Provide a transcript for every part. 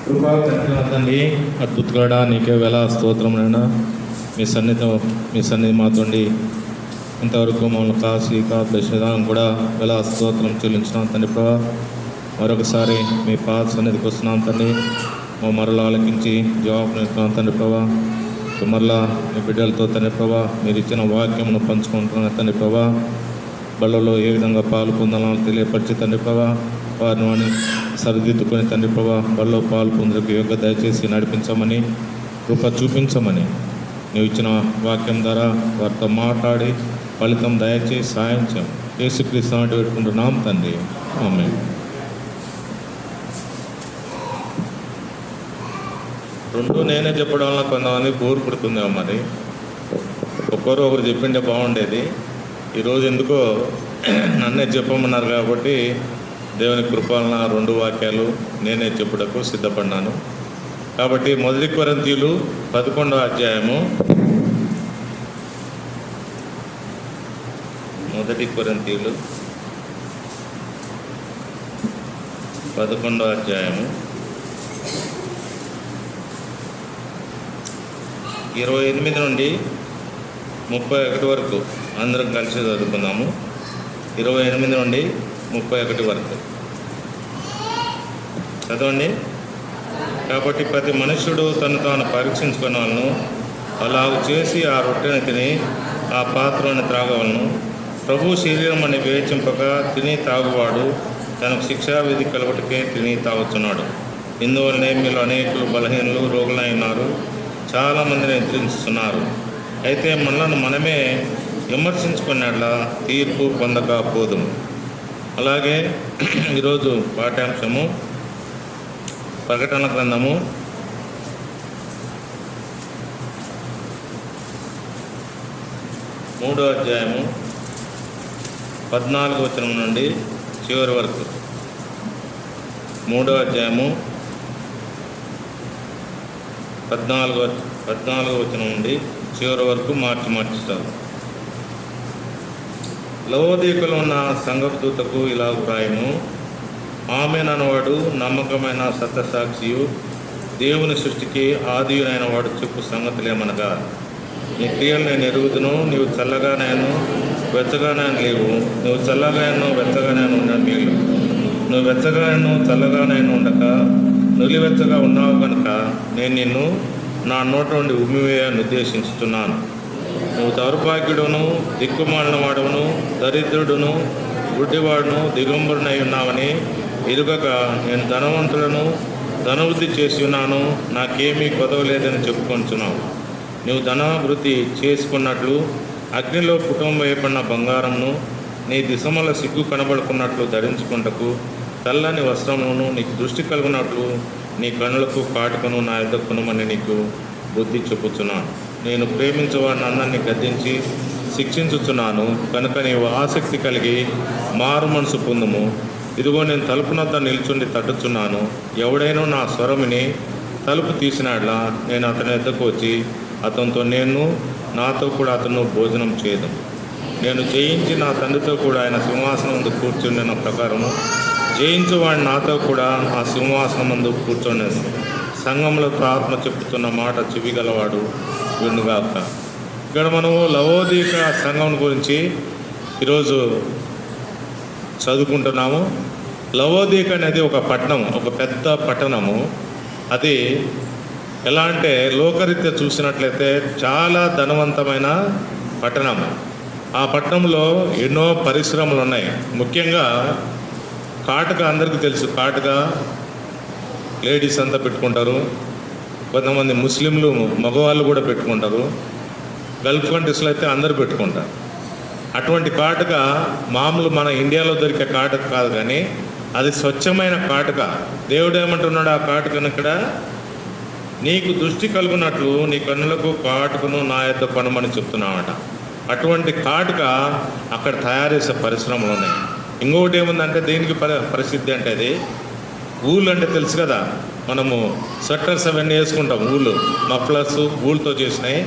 కృపా తండ్రి అద్భుతగాడా నీకే వేళ స్తోత్రమునైనా మీ సన్నిధి మాతోండి ఇంతవరకు మమ్మల్ని కాశీదానం కూడా వేళ స్తోత్రం చెల్లించినాం తండ్రి ప్రభా. మరొకసారి మీ పాద సన్నిధికి వస్తున్నాం తండ్రి. మా మరలా ఆలకించి జవాబు ఇస్తున్నాం తండ్రి ప్రభా. మరలా మీ బిడ్డలతో తండ్రి ప్రభా మీరు ఇచ్చిన వాక్యమును పంచుకుంటున్నాను తండ్రి ప్రభా. బళ్ళలో ఏ విధంగా పాలు పొందాలో తెలియపరిచి తండ్రి ప్రభా వారిని సరిదిద్దుకొని తండ్రి ప్రభా బళ్ళలో పాలు పొందుకు యోగ్య దయచేసి నడిపించమని కృప చూపించమని నువ్వు ఇచ్చిన వాక్యం ద్వారా వారితో మాట్లాడి ఫలితం దయచేసి సాయం చేయం. యేసుక్రీస్తు నామమున పెట్టుకుంటున్నాం తండ్రి, ఆమేన్. రెండు నేనే చెప్పడం వల్ల కొంతమంది బోరు పుడుతుందేమో, మరి ఒకరు చెప్పింటే బాగుండేది. ఈరోజు ఎందుకో నన్నే చెప్పమన్నారు కాబట్టి దేవుని కృపలన రెండు వాక్యాలు నేనే చెప్పుటకు సిద్ధపడినాను. కాబట్టి 1 కొరింథీయులు 11వ అధ్యాయము 1 కొరింథీయులు 11వ అధ్యాయము 28 నుండి 31 వరకు అందరం కలిసి చదువుకుందాము. 28 నుండి 31 వరకు చదవండి. కాబట్టి ప్రతి మనుష్యుడు తను తాను పరీక్షించుకునేవాళ్ళను, అలాగ చేసి ఆ రొట్టెని తిని ఆ పాత్రను త్రాగవలను. ప్రభు శరీరం అని వివేచింపక తిని తాగువాడు తనకు శిక్షావిధి కలుగుటకే తిని తాగుతున్నాడు. ఇందువల్లనే మీలో అనేకులు బలహీనులు రోగులై ఉన్నారు, చాలామందిని ఎదిరిస్తున్నారు. అయితే మనలను మనమే విమర్శించుకున్నట్లా తీర్పు పొందకపోదుము. అలాగే ఈరోజు పాఠ్యాంశము ప్రకటన గ్రంథము 3వ అధ్యాయము 14వ వచనం నుండి చివరి వరకు. 3వ అధ్యాయము 14వ వచనం నుండి చివరి వరకు మార్చిస్తారు. లవోదీకలో ఉన్న సంఘదూతకు ఇలా వ్రాయము. ఆమెనవాడు నమ్మకమైన సత్యసాక్షియు దేవుని సృష్టికి ఆదియునైన వాడు చెప్పు సంగతులేమనగా, నీ క్రియలు నేను ఎరుగుదును, నీవు చల్లగానైనా వెచ్చగానైనా లేవు. నువ్వు చల్లగానైనా వెచ్చగానైనా ఉన్న మేలు. నువ్వు వెచ్చగానైనా చల్లగానైనా ఉండక నులివెచ్చగా ఉన్నావు కనుక నేను నిన్ను నా నోట నుండి ఉమ్మివేయని ఉద్దేశించుతున్నాను. నువ్వు దౌర్భాగ్యుడును, దిక్కుమాలిన వాడును, దరిద్రుడును, గుడ్డివాడును, దిగంబరునై ఉన్నావని ఎరుగక నేను ధనవంతులను ధనవృద్ధి చేసి ఉన్నాను, నాకేమీ కొదవలేదని చెప్పుకొంచున్నావు. నువ్వు ధనాభివృద్ధి చేసుకున్నట్లు అగ్నిలో కుటుంబం వేయబడిన బంగారంను నీ దిశమల సిగ్గు కనబడుకున్నట్లు ధరించుకుంటకు తెల్లని వస్త్రమును నీకు దృష్టి కలుగునట్లు నీ కనులకు కాటుకను నా యొద్ద కొనుమని నీకు బుద్ధి చెప్పుచున్నాను. నేను ప్రేమించేవాడిని అందరినీ గద్దించి శిక్షించుచున్నాను కనుక నీవు ఆసక్తి కలిగి మారు మనసు పొందుము. ఇదిగో నేను తలుపునొద్ద నిల్చుండి తట్టుచున్నాను. ఎవడైనా నా స్వరముని తలుపు తీసినాడ్లా నేను అతని వద్దకు వచ్చి అతనితో నాతో కూడా అతను భోజనం చేయదు. నేను జయించి నా తండ్రితో కూడా ఆయన సింహాసనం ముందు కూర్చుండిన ప్రకారము జయించువాడిని నాతో కూడా ఆ సింహాసనం ముందు కూర్చోండి. సంఘంలో ఆత్మ చెప్పుతున్న మాట చెవిగలవాడు వినుగాక. ఇక్కడ మనము లవోదీక సంఘం గురించి ఈరోజు చదువుకుంటున్నాము. లవోదీక అనేది ఒక పట్టణం, ఒక పెద్ద పట్టణము. అది ఎలా అంటే లోకరీత్యా చూసినట్లయితే చాలా ధనవంతమైన పట్టణం. ఆ పట్టణంలో ఎన్నో పరిశ్రమలు ఉన్నాయి. ముఖ్యంగా కాటుక అందరికీ తెలుసు. కాటుక లేడీస్ అంతా పెట్టుకుంటారు. కొంతమంది ముస్లింలు మగవాళ్ళు కూడా పెట్టుకుంటారు. గల్ఫ్ కంట్రీస్లో అయితే అందరూ పెట్టుకుంటారు. అటువంటి కాటుక మామూలు మన ఇండియాలో దొరికే కాటుక కాదు, కానీ అది స్వచ్ఛమైన కాటుక. దేవుడు ఏమంటున్నాడు, ఆ కాటుకను ఇక్కడ నీకు దృష్టి కలుగునట్లు నీ కన్నులకు కాటుకను నా యొద్ద కొనమని చెప్తున్నామట. అటువంటి కాటుక అక్కడ తయారు చేసే పరిశ్రమలు ఉన్నాయి. ఇంకొకటి ఏముందంటే దీనికి ప్రసిద్ధి అంటే అది ఊళ్ళు అంటే తెలుసు కదా, మనము స్వెటర్స్ అవన్నీ వేసుకుంటాం. ఊళ్ళు మఫ్లర్స్ ఊళ్ళతో చేసినాయి.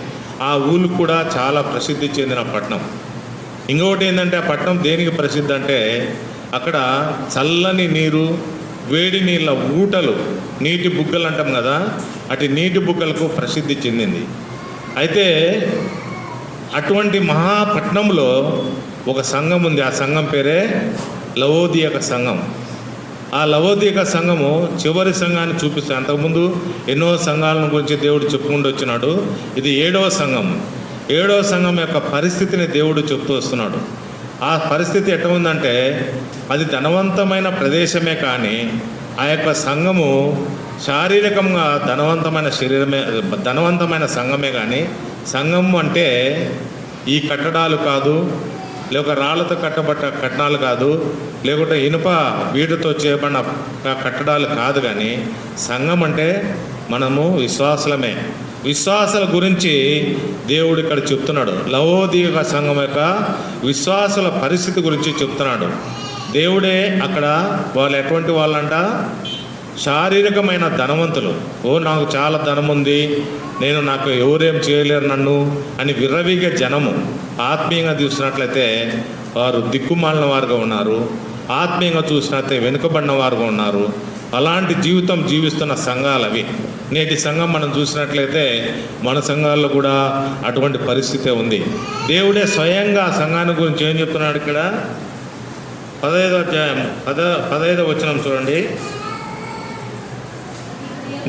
ఆ ఊళ్ళు కూడా చాలా ప్రసిద్ధి చెందిన పట్టణం. ఇంకొకటి ఏంటంటే ఆ పట్టణం దేనికి ప్రసిద్ధి అంటే అక్కడ చల్లని నీరు, వేడి నీళ్ళ ఊటలు, నీటి బుగ్గలు అంటాం కదా, అటు నీటి బుగ్గలకు ప్రసిద్ధి చెందింది. అయితే అటువంటి మహాపట్నంలో ఒక సంఘం ఉంది. ఆ సంఘం పేరే లవోదియక సంఘం. ఆ లవోదియక సంఘము చివరి సంఘాన్ని చూపిస్తుంది. అంతకుముందు ఎన్నో సంఘాలను గురించి దేవుడు చెప్పుకుంటూ వచ్చినాడు. ఇది 7వ సంఘం. 7వ సంఘం యొక్క పరిస్థితిని దేవుడు చెప్తూ వస్తున్నాడు. ఆ పరిస్థితి ఎట్లా ఉందంటే, అది ధనవంతమైన ప్రదేశమే కానీ ఆ యొక్క సంఘము శారీరకంగా ధనవంతమైన సంఘమే కానీ సంఘం అంటే ఈ కట్టడాలు కాదు, లేక రాళ్లతో కట్టబడ్డ కట్టడాలు కాదు, లేకుంటే ఇనుప వీటితో చేయబడిన కట్టడాలు కాదు. కానీ సంఘం అంటే మనము విశ్వాసులమే. విశ్వాసాల గురించి దేవుడు ఇక్కడ చెప్తున్నాడు. లవోదియక సంఘం యొక్క విశ్వాసుల పరిస్థితి గురించి చెప్తున్నాడు. దేవుడే అక్కడ వాళ్ళు ఎటువంటి వాళ్ళంట, శారీరకమైన ధనవంతులు. నాకు చాలా ధనం ఉంది, నాకు ఎవరేం చేయలేరు నన్ను అని విర్రవీగే జనము. ఆత్మీయంగా చూసినట్లయితే వారు దిక్కుమాలిన వారుగా ఉన్నారు. ఆత్మీయంగా చూసినట్లయితే వెనుకబడిన వారుగా ఉన్నారు. అలాంటి జీవితం జీవిస్తున్న సంఘాలు అవి. నేటి సంఘం మనం చూసినట్లయితే మన సంఘాల్లో కూడా అటువంటి పరిస్థితే ఉంది. దేవుడే స్వయంగా ఆ సంఘాన్ని గురించి ఏం చెప్తున్నాడు ఇక్కడ? 15వ అధ్యాయం 15వ వచనం చూడండి.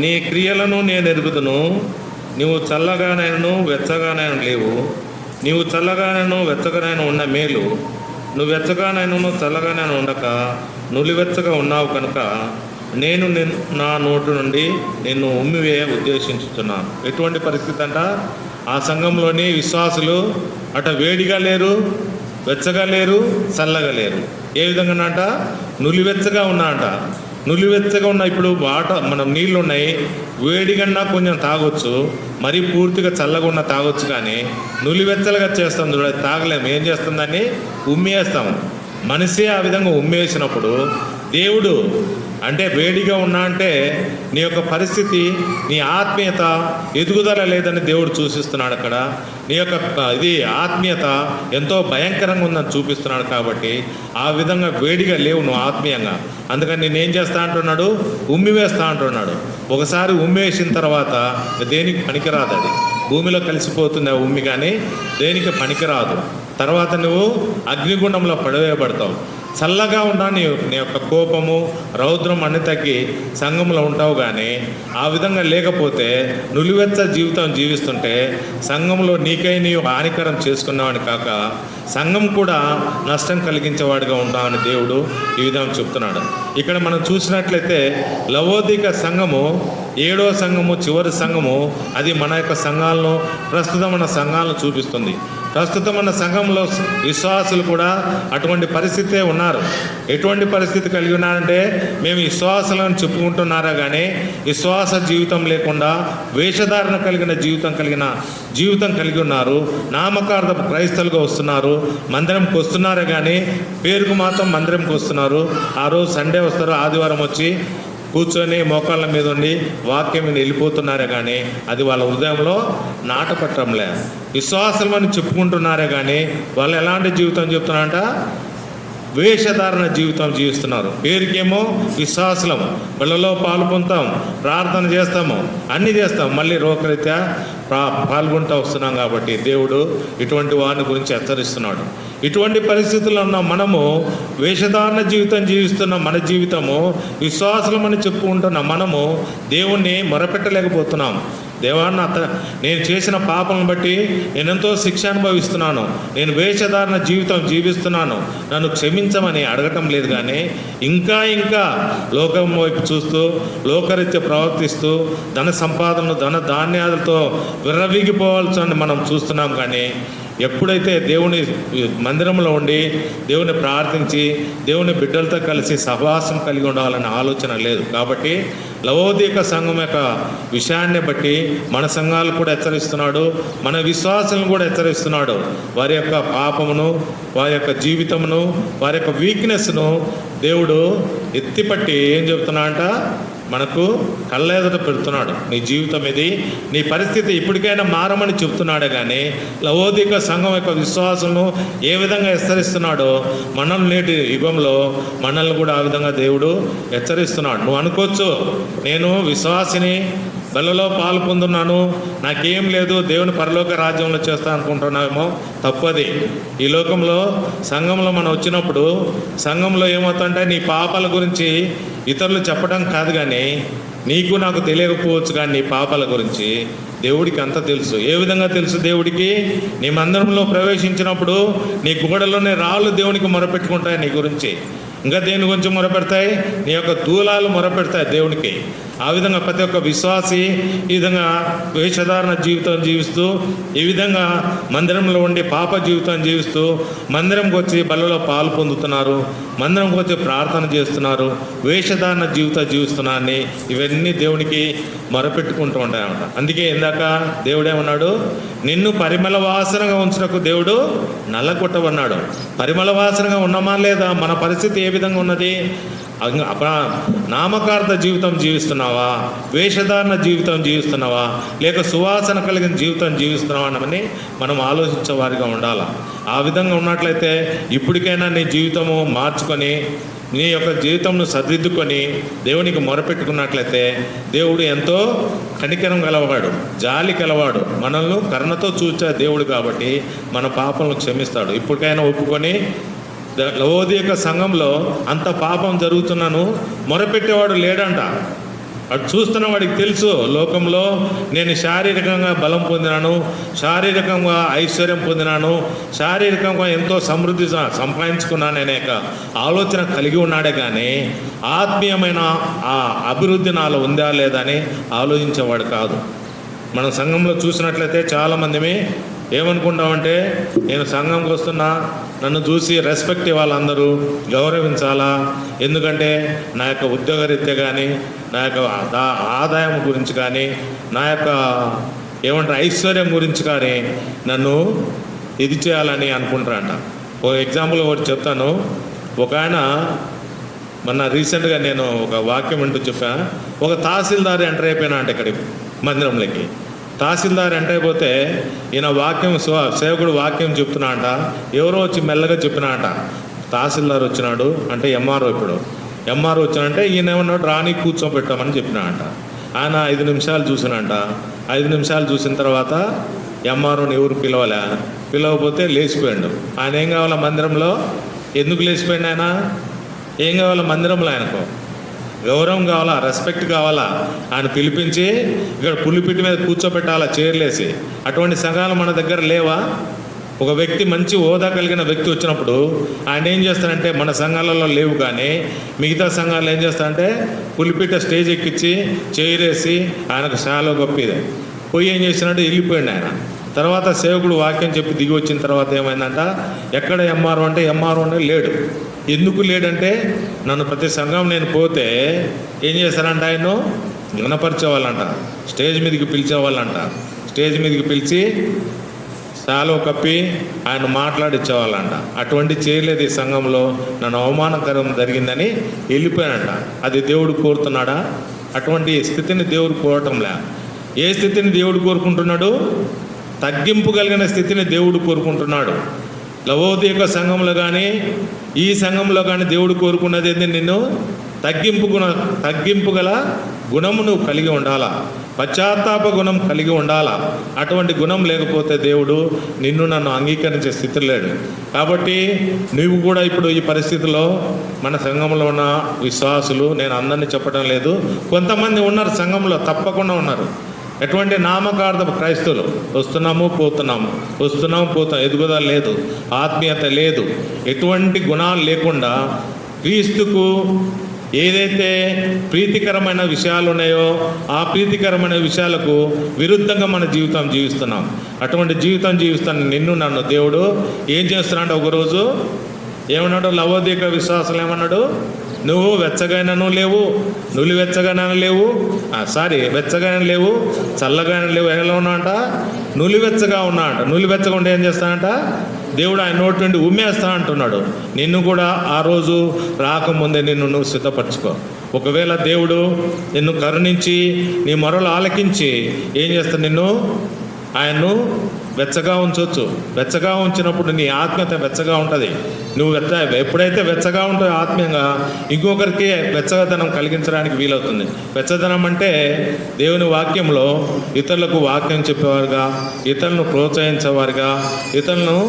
నీ క్రియలను నేను ఎరుగుదును, నీవు చల్లగానైనను వెచ్చగానైనా లేవు. నీవు చల్లగానైనా వెచ్చగానైనా ఉన్న మేలు, నువ్వు వెచ్చగానైనా చల్లగానైనా ఉండక నులివెచ్చగా ఉన్నావు కనుక నేను నా నోటు నుండి నిన్ను ఉమ్మివేయ ఉద్దేశించుతున్నాను. ఎటువంటి పరిస్థితి అంట? ఆ సంఘంలోని విశ్వాసులు అట వేడిగా లేరు, వెచ్చగా లేరు, చల్లగా లేరు. ఏ విధంగానంట? నులివెచ్చగా ఉన్నా అంట. నులివెచ్చగా ఉన్న ఇప్పుడు మనం నీళ్ళు ఉన్నాయి, వేడిగన్నా కొంచెం తాగొచ్చు, మరీ పూర్తిగా చల్లగా ఉన్న తాగొచ్చు. కానీ నులివెచ్చలుగా చేస్తాం చూడ, తాగలేము. ఏం చేస్తుందని? ఉమ్మేస్తాము. మనిషి ఆ విధంగా ఉమ్మేసినప్పుడు దేవుడు అంటే వేడిగా ఉన్నా అంటే నీ యొక్క పరిస్థితి, నీ ఆత్మీయత ఎదుగుదల లేదని దేవుడు సూచిస్తున్నాడు. అక్కడ నీ యొక్క ఆత్మీయత ఎంతో భయంకరంగా ఉందని చూపిస్తున్నాడు. కాబట్టి ఆ విధంగా వేడిగా లేవు నువ్వు ఆత్మీయంగా. అందుకని నేనేం చేస్తా అంటున్నాడు? ఉమ్మివేస్తా అంటున్నాడు. ఒకసారి ఉమ్మేసిన తర్వాత దేనికి పనికిరాదు. అది భూమిలో కలిసిపోతుంది ఆ ఉమ్మి, కానీ దేనికి పనికిరాదు. తర్వాత నువ్వు అగ్నిగుండంలో పడవేయబడతావు. చల్లగా ఉన్నా నీ యొక్క కోపము, రౌద్రం అన్ని తగ్గి సంఘంలో ఉంటావు. కానీ ఆ విధంగా లేకపోతే నులివెచ్చ జీవితం జీవిస్తుంటే సంఘంలో నీకై నీవు హానికరం చేసుకున్నావని కాక సంఘం కూడా నష్టం కలిగించేవాడిగా ఉంటామని దేవుడు ఈ విధంగా చెప్తున్నాడు. ఇక్కడ మనం చూసినట్లయితే లవోదిక సంఘము 7వ సంఘము, చివరి సంఘము, అది మన యొక్క సంఘాలను, ప్రస్తుతం మన సంఘాలను చూపిస్తుంది. ప్రస్తుతం మన సంఘంలో విశ్వాసులు కూడా అటువంటి పరిస్థితే ఉన్నారు. ఎటువంటి పరిస్థితి కలిగి ఉన్నారంటే, మేము విశ్వాసులను చెప్పుకుంటున్నారా కానీ విశ్వాస జీవితం లేకుండా వేషధారణ కలిగిన జీవితం కలిగి ఉన్నారు. నామకార్థ క్రైస్తవులుగా వస్తున్నారు, మందిరంకి వస్తున్నారే కానీ పేరుకు మాత్రం మందిరంకి వస్తున్నారు. ఆ రోజు సండే వస్తారు, ఆదివారం వచ్చి కూర్చొని మోకాళ్ళ మీద ఉండి వాక్యం మీద వెళ్ళిపోతున్నారే కానీ అది వాళ్ళ హృదయంలో నాటపట్టంలే. విశ్వాసమని చెప్పుకుంటున్నారే కానీ వాళ్ళు ఎలాంటి జీవితం చెప్తున్నారంట? వేషధారణ జీవితం జీవిస్తున్నారు. పేరుకేమో విశ్వాసులము, వాళ్ళలో పాలు పొందుతాం, ప్రార్థన చేస్తాము, అన్నీ చేస్తాం, మళ్ళీ రోగరీత్యా పాల్గొంటూ వస్తున్నాం. కాబట్టి దేవుడు ఇటువంటి వారిని గురించి హెచ్చరిస్తున్నాడు. ఇటువంటి పరిస్థితుల్లో ఉన్న మనము వేషధారణ జీవితం జీవిస్తున్న మన జీవితము, విశ్వాసులమని చెప్పుకుంటున్న మనము దేవుణ్ణి మొరపెట్టలేకపోతున్నాం. దేవా, నేను చేసిన పాపలను బట్టి నేనెంతో శిక్ష అనుభవిస్తున్నాను, నేను వేషధారణ జీవితం జీవిస్తున్నాను, నన్ను క్షమించమని అడగటం లేదు. కానీ ఇంకా లోకం వైపు చూస్తూ లోకరీత్య ప్రవర్తిస్తూ ధన సంపాదనలు, ధన ధాన్యాలతో విర్రవీగిపోవాల్సి మనం చూస్తున్నాం. కానీ ఎప్పుడైతే దేవుని మందిరంలో ఉండి దేవుని ప్రార్థించి దేవుని బిడ్డలతో కలిసి సహవాసం కలిగి ఉండాలనే ఆలోచన లేదు. కాబట్టి లవోదిక సంఘం యొక్క విషయాన్ని బట్టి మన సంఘాలు కూడా హెచ్చరిస్తున్నాడు, మన విశ్వాసాలను కూడా హెచ్చరిస్తున్నాడు. వారి యొక్క పాపమును, వారి యొక్క జీవితమును, వారి యొక్క వీక్నెస్ను దేవుడు ఎత్తిపట్టి ఏం చెప్తున్నా అంట? మనకు కళ్ళ ఎదుట పెడుతున్నాడు. నీ జీవితం ఇది, నీ పరిస్థితి ఇప్పటికైనా మారమని చెప్తున్నాడే కానీ లవోదిక సంఘం యొక్క విశ్వాసంను ఏ విధంగా హెచ్చరిస్తున్నాడో మనల్ని నేటి యుగంలో మనల్ని కూడా ఆ విధంగా దేవుడు హెచ్చరిస్తున్నాడు. నువ్వు అనుకోవచ్చు, నేను విశ్వాసిని, బలలో పాలు పొందున్నాను, నాకేం లేదు, దేవుని పరలోక రాజ్యంలో చేస్తా అనుకుంటున్నామేమో. తప్పది. ఈ లోకంలో సంఘంలో మనం వచ్చినప్పుడు సంఘంలో ఏమవుతుందంటే నీ పాపాల గురించి ఇతరులు చెప్పడం కాదు, కానీ నీకు నాకు తెలియకపోవచ్చు, కానీ నీ పాపాల గురించి దేవుడికి అంతా తెలుసు. ఏ విధంగా తెలుసు దేవుడికి? నీ మందిరంలో ప్రవేశించినప్పుడు నీ గోడలోనే రాళ్ళు దేవునికి మొరపెట్టుకుంటాయి నీ గురించి. ఇంకా దేని గురించి మొరపెడతాయి? నీ యొక్క దూలాలు మొరపెడతాయి దేవునికి. ఆ విధంగా ప్రతి ఒక్క విశ్వాసి ఈ విధంగా వేషధారణ జీవితం జీవిస్తూ, ఈ విధంగా మందిరంలో ఉండి పాప జీవితం జీవిస్తూ మందిరంకి వచ్చి బలలో పాలు పొందుతున్నారు, మందిరంకి వచ్చి ప్రార్థన చేస్తున్నారు, వేషధారణ జీవితం జీవిస్తున్నారని ఇవన్నీ దేవునికి మొరపెట్టుకుంటూ ఉంటాయన్నమాట. అందుకే ఇందాక దేవుడేమన్నాడు? నిన్ను పరిమళ వాసనగా ఉంచుటకు దేవుడు నల్లగొట్టమన్నాడు. పరిమళ వాసనగా ఉన్నామా లేదా? మన పరిస్థితి ఏ విధంగా ఉన్నది? నామకార్థ జీవితం జీవిస్తున్నావా, వేషధారణ జీవితం జీవిస్తున్నావా, లేక సువాసన కలిగిన జీవితం జీవిస్తున్నావా అని మనం ఆలోచించే వారిగా ఉండాలి. ఆ విధంగా ఉన్నట్లయితే ఇప్పటికైనా నీ జీవితము మార్చుకొని నీ యొక్క జీవితంను సరిదిద్దుకొని దేవునికి మొరపెట్టుకున్నట్లయితే దేవుడు ఎంతో కనికరం గలవాడు, జాలి గలవాడు, మనల్ని కరుణతో చూచే దేవుడు కాబట్టి మన పాపలను క్షమిస్తాడు. ఇప్పటికైనా ఒప్పుకొని లవోదిక సంఘంలో అంత పాపం జరుగుతున్నాను మొరపెట్టేవాడు లేడంట. అటు చూస్తున్న వాడికి తెలుసు, లోకంలో నేను శారీరకంగా బలం పొందినాను, శారీరకంగా ఐశ్వర్యం పొందినాను, శారీరకంగా ఎంతో సమృద్ధి సంపాదించుకున్నాను అనే ఆలోచన కలిగి ఉన్నాడే కానీ ఆత్మీయమైన ఆ అభివృద్ధి నాలో ఉందా లేదా అని ఆలోచించేవాడు కాదు. మనం సంఘంలో చూసినట్లయితే చాలామంది ఏమనుకుంటామంటే, నేను సంఘంకి వస్తున్నా, నన్ను చూసి రెస్పెక్ట్ ఇవ్వాలి, అందరూ గౌరవించాలా, ఎందుకంటే నా యొక్క ఉద్యోగరీత్యా కానీ, నా యొక్క ఆదాయం గురించి కానీ, నా యొక్క ఐశ్వర్యం గురించి కానీ నన్ను ఇది చేయాలని అనుకుంటారంట. ఒక ఎగ్జాంపుల్ ఒకటి చెప్తాను. ఒక ఆయన మొన్న రీసెంట్గా నేను ఒక వాక్యం వింటూ చెప్పా. ఒక తహసీల్దార్ ఎంటర్ అయిపోయినా అంట ఇక్కడికి మందిరంలోకి. తహసీల్దార్ ఎంటర్ అయిపోతే ఈయన వాక్యం సేవకుడు వాక్యం చెప్తున్నా అంట. ఎవరో వచ్చి మెల్లగా చెప్పినా అంట, తహసీల్దార్ వచ్చినాడు అంటే ఎంఆర్ఓ. ఇప్పుడు ఎంఆర్ఓ వచ్చినంటే ఈయన ఏమన్నాడు, రాని కూర్చోబెట్టామని చెప్పినా అంట. ఆయన 5 నిమిషాలు చూసినంట. 5 నిమిషాలు చూసిన తర్వాత ఎంఆర్ఓని ఎవరు పిలవకపోతే లేచిపోయాడు. ఆయన ఏం కావాలా మందిరంలో? ఎందుకు లేచిపోయాడు ఆయన? ఏం కావాలా మందిరంలో? ఆయనకు గౌరవం కావాలా, రెస్పెక్ట్ కావాలా. ఆయన పిలిపించి ఇక్కడ పులిపిట్టి మీద కూర్చోబెట్టాలా చైర్లేసి. అటువంటి సంఘాలు మన దగ్గర లేవా? ఒక వ్యక్తి మంచి హోదా కలిగిన వ్యక్తి వచ్చినప్పుడు ఆయన ఏం చేస్తారంటే, మన సంఘాలలో లేవు కానీ మిగతా సంఘాలు ఏం చేస్తారంటే పులిపిట్ట స్టేజ్ ఎక్కించి చైరేసి ఆయనకు శాలో గొప్పది పోయి ఏం చేసినట్టు వెళ్ళిపోయాడు ఆయన. తర్వాత సేవకుడు వాక్యం చెప్పి దిగి వచ్చిన తర్వాత ఏమైందంట, ఎక్కడ ఎంఆర్ఓ అంటే ఎంఆర్ఓ అంటే లేడు. ఎందుకు లేడంటే, నన్ను ప్రతి సంఘం నేను పోతే ఏం చేస్తారంట, ఆయన గుణపరిచేవాళ్ళంట, స్టేజ్ మీదకి పిలిచేవాళ్ళంట. స్టేజ్ మీదకి పిలిచి శాలో కప్పి ఆయన మాట్లాడిచ్చేవాళ్ళంట. అటువంటి చేయలేదు ఈ సంఘంలో, నన్ను అవమానకరం జరిగిందని వెళ్ళిపోయానంట. అది దేవుడు కోరుతున్నాడా? అటువంటి స్థితిని దేవుడు కోరటంలే. ఏ స్థితిని దేవుడు కోరుకుంటున్నాడు? తగ్గింపు కలిగిన స్థితిని దేవుడు కోరుకుంటున్నాడు. లవోదిక సంఘంలో కానీ ఈ సంఘంలో కానీ దేవుడు కోరుకున్నది ఏంటి? నిన్ను తగ్గింపు గల గుణము నువ్వు కలిగి ఉండాలా, పశ్చాత్తాప గుణం కలిగి ఉండాలా. అటువంటి గుణం లేకపోతే దేవుడు నిన్ను నన్ను అంగీకరించే స్థితి లేడు. కాబట్టి నువ్వు కూడా ఇప్పుడు ఈ పరిస్థితిలో మన సంఘంలో ఉన్న విశ్వాసులు, నేను అందరినీ చెప్పడం లేదు, కొంతమంది ఉన్నారు సంఘంలో, తప్పకుండా ఉన్నారు. ఎటువంటి నామకార్థ క్రైస్తవులు వస్తున్నాము పోతున్నాము, ఎదుగుదల లేదు, ఆత్మీయత లేదు, ఎటువంటి గుణాలు లేకుండా క్రీస్తుకు ఏదైతే ప్రీతికరమైన విషయాలు ఉన్నాయో ఆ ప్రీతికరమైన విషయాలకు విరుద్ధంగా మన జీవితం జీవిస్తున్నాం. అటువంటి జీవితం జీవిస్తాను నిన్ను నన్ను దేవుడు ఏం చేస్తున్నాడు? ఒకరోజు ఏమన్నాడు? లవోదిక విశ్వాసాలు ఏమన్నాడు? నువ్వు వెచ్చగానూ లేవు, నులివెచ్చగానూ లేవు, వెచ్చగానే లేవు, చల్లగానే లేవు, ఎలా ఉన్నా అంట? నులివెచ్చగా ఉన్నా అంట. నులివెచ్చగా ఉంటే ఏం చేస్తానంట? దేవుడు ఆయన నోటి నుండి ఉమ్మేస్తా అంటున్నాడు. నిన్ను కూడా ఆ రోజు రాకముందే నిన్ను నువ్వు సిద్ధపరచుకో. ఒకవేళ దేవుడు నిన్ను కరుణించి నీ మొరలు ఆలకించి ఏం చేస్తాడు, ఆయన్ను వెచ్చగా ఉంచవచ్చు. వెచ్చగా ఉంచినప్పుడు నీ ఆత్మీయత వెచ్చగా ఉంటుంది. నువ్వు ఎప్పుడైతే వెచ్చగా ఉంటావో ఆత్మీయంగా, ఇంకొకరికి వెచ్చదనం కలిగించడానికి వీలవుతుంది. వెచ్చదనం అంటే దేవుని వాక్యంలో ఇతరులకు వాక్యం చెప్పేవారుగా, ఇతరులను ప్రోత్సహించేవారుగా, ఇతరులను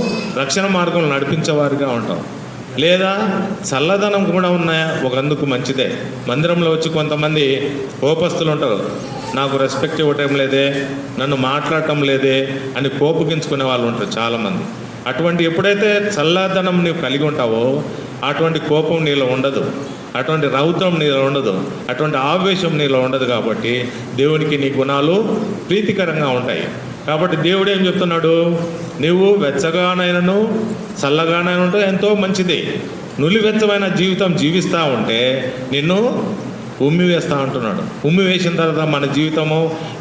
రక్షణ మార్గంలో నడిపించేవారుగా ఉంటాం. లేదా చల్లదనం కూడా ఉన్నాయా, ఒకందుకు మంచిదే. మందిరంలో వచ్చి కొంతమంది కోపస్తులు ఉంటారు, నాకు రెస్పెక్ట్ ఇవ్వటం లేదే, నన్ను మాట్లాడటం లేదే అని కోపగించుకునే వాళ్ళు ఉంటారు చాలామంది. అటువంటి ఎప్పుడైతే చల్లదనం నీవు కలిగి ఉంటావో అటువంటి కోపం నీలో ఉండదు, అటువంటి రౌద్రం నీలో ఉండదు, అటువంటి ఆవేశం నీలో ఉండదు. కాబట్టి దేవునికి నీ గుణాలు ప్రీతికరంగా ఉంటాయి. కాబట్టి దేవుడు ఏం చెప్తున్నాడు, నువ్వు వెచ్చగానైనను చల్లగానైనా ఉంటే ఎంతో మంచిది. నులివెచ్చమైన జీవితం జీవిస్తూ ఉంటే నిన్ను ఉమ్మి వేస్తూ ఉంటున్నాడు. ఉమ్మి వేసిన తర్వాత మన జీవితము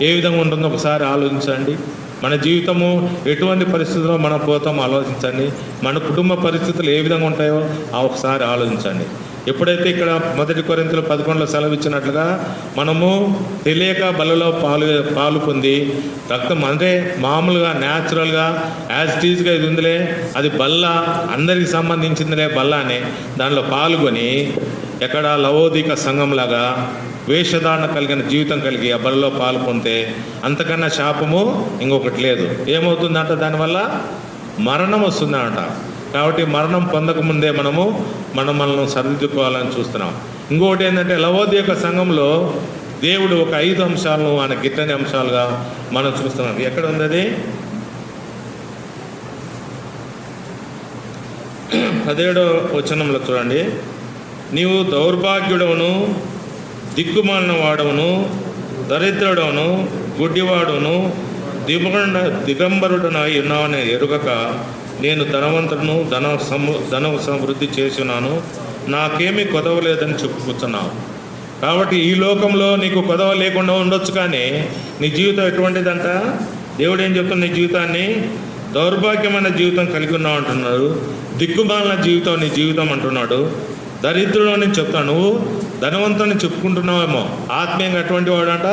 ఏ విధంగా ఉంటుందో ఒకసారి ఆలోచించండి. మన జీవితము ఎటువంటి పరిస్థితుల్లో మనం పోతామో ఆలోచించండి. మన కుటుంబ పరిస్థితులు ఏ విధంగా ఉంటాయో ఒకసారి ఆలోచించండి. ఎప్పుడైతే ఇక్కడ 1 కొరింథీయుల 11లో సెలవిచ్చినట్లుగా మనము తెలియక బలలో పాలు పొంది రక్తం అంటే మామూలుగా న్యాచురల్గా యాజ్ టీజ్గా ఇది ఉందిలే, అది బల్ల అందరికి సంబంధించిందిలే బల్ల అని దానిలో పాల్గొని ఎక్కడ లవోదిక సంఘంలాగా వేషధారణ కలిగిన జీవితం కలిగి ఆ బలలో పాలు పొందితే అంతకన్నా శాపము ఇంకొకటి లేదు. ఏమవుతుందంట, దానివల్ల మరణం వస్తుందంట. కాబట్టి మరణం పొందకముందే మనల్ని సరిదిద్దుకోవాలని చూస్తున్నాం. ఇంకొకటి ఏంటంటే లవోదిక సంఘంలో దేవుడు ఒక 5 అంశాలను ఆయన గిట్టని అంశాలుగా మనం చూస్తున్నాం. ఎక్కడ ఉంది అది? 17వ వచనంలో చూడండి. నీవు దౌర్భాగ్యుడవును, దిక్కుమాలిన వాడవును, దరిద్రుడవును, గుడ్డివాడును, దిగంబరుడనై ఉన్నావని ఎరుగక నేను ధనవంతుడును, ధన సమృద్ధి చేస్తున్నాను, నాకేమీ కొదవలేదని చెప్పుకుంటున్నావు. కాబట్టి ఈ లోకంలో నీకు కొదవ లేకుండా ఉండొచ్చు, కానీ నీ జీవితం ఎటువంటిదంట? దేవుడు ఏం చెప్తున్నా, నీ జీవితాన్ని దౌర్భాగ్యమైన జీవితం కలిగి ఉన్నావు అంటున్నాడు. దిక్కుమాలిన జీవితం నీ జీవితం అంటున్నాడు. దరిద్రుడు అని చెప్తాను, నువ్వు ధనవంతుని చెప్పుకుంటున్నావేమో, ఆత్మీయంగా అటువంటి వాడంట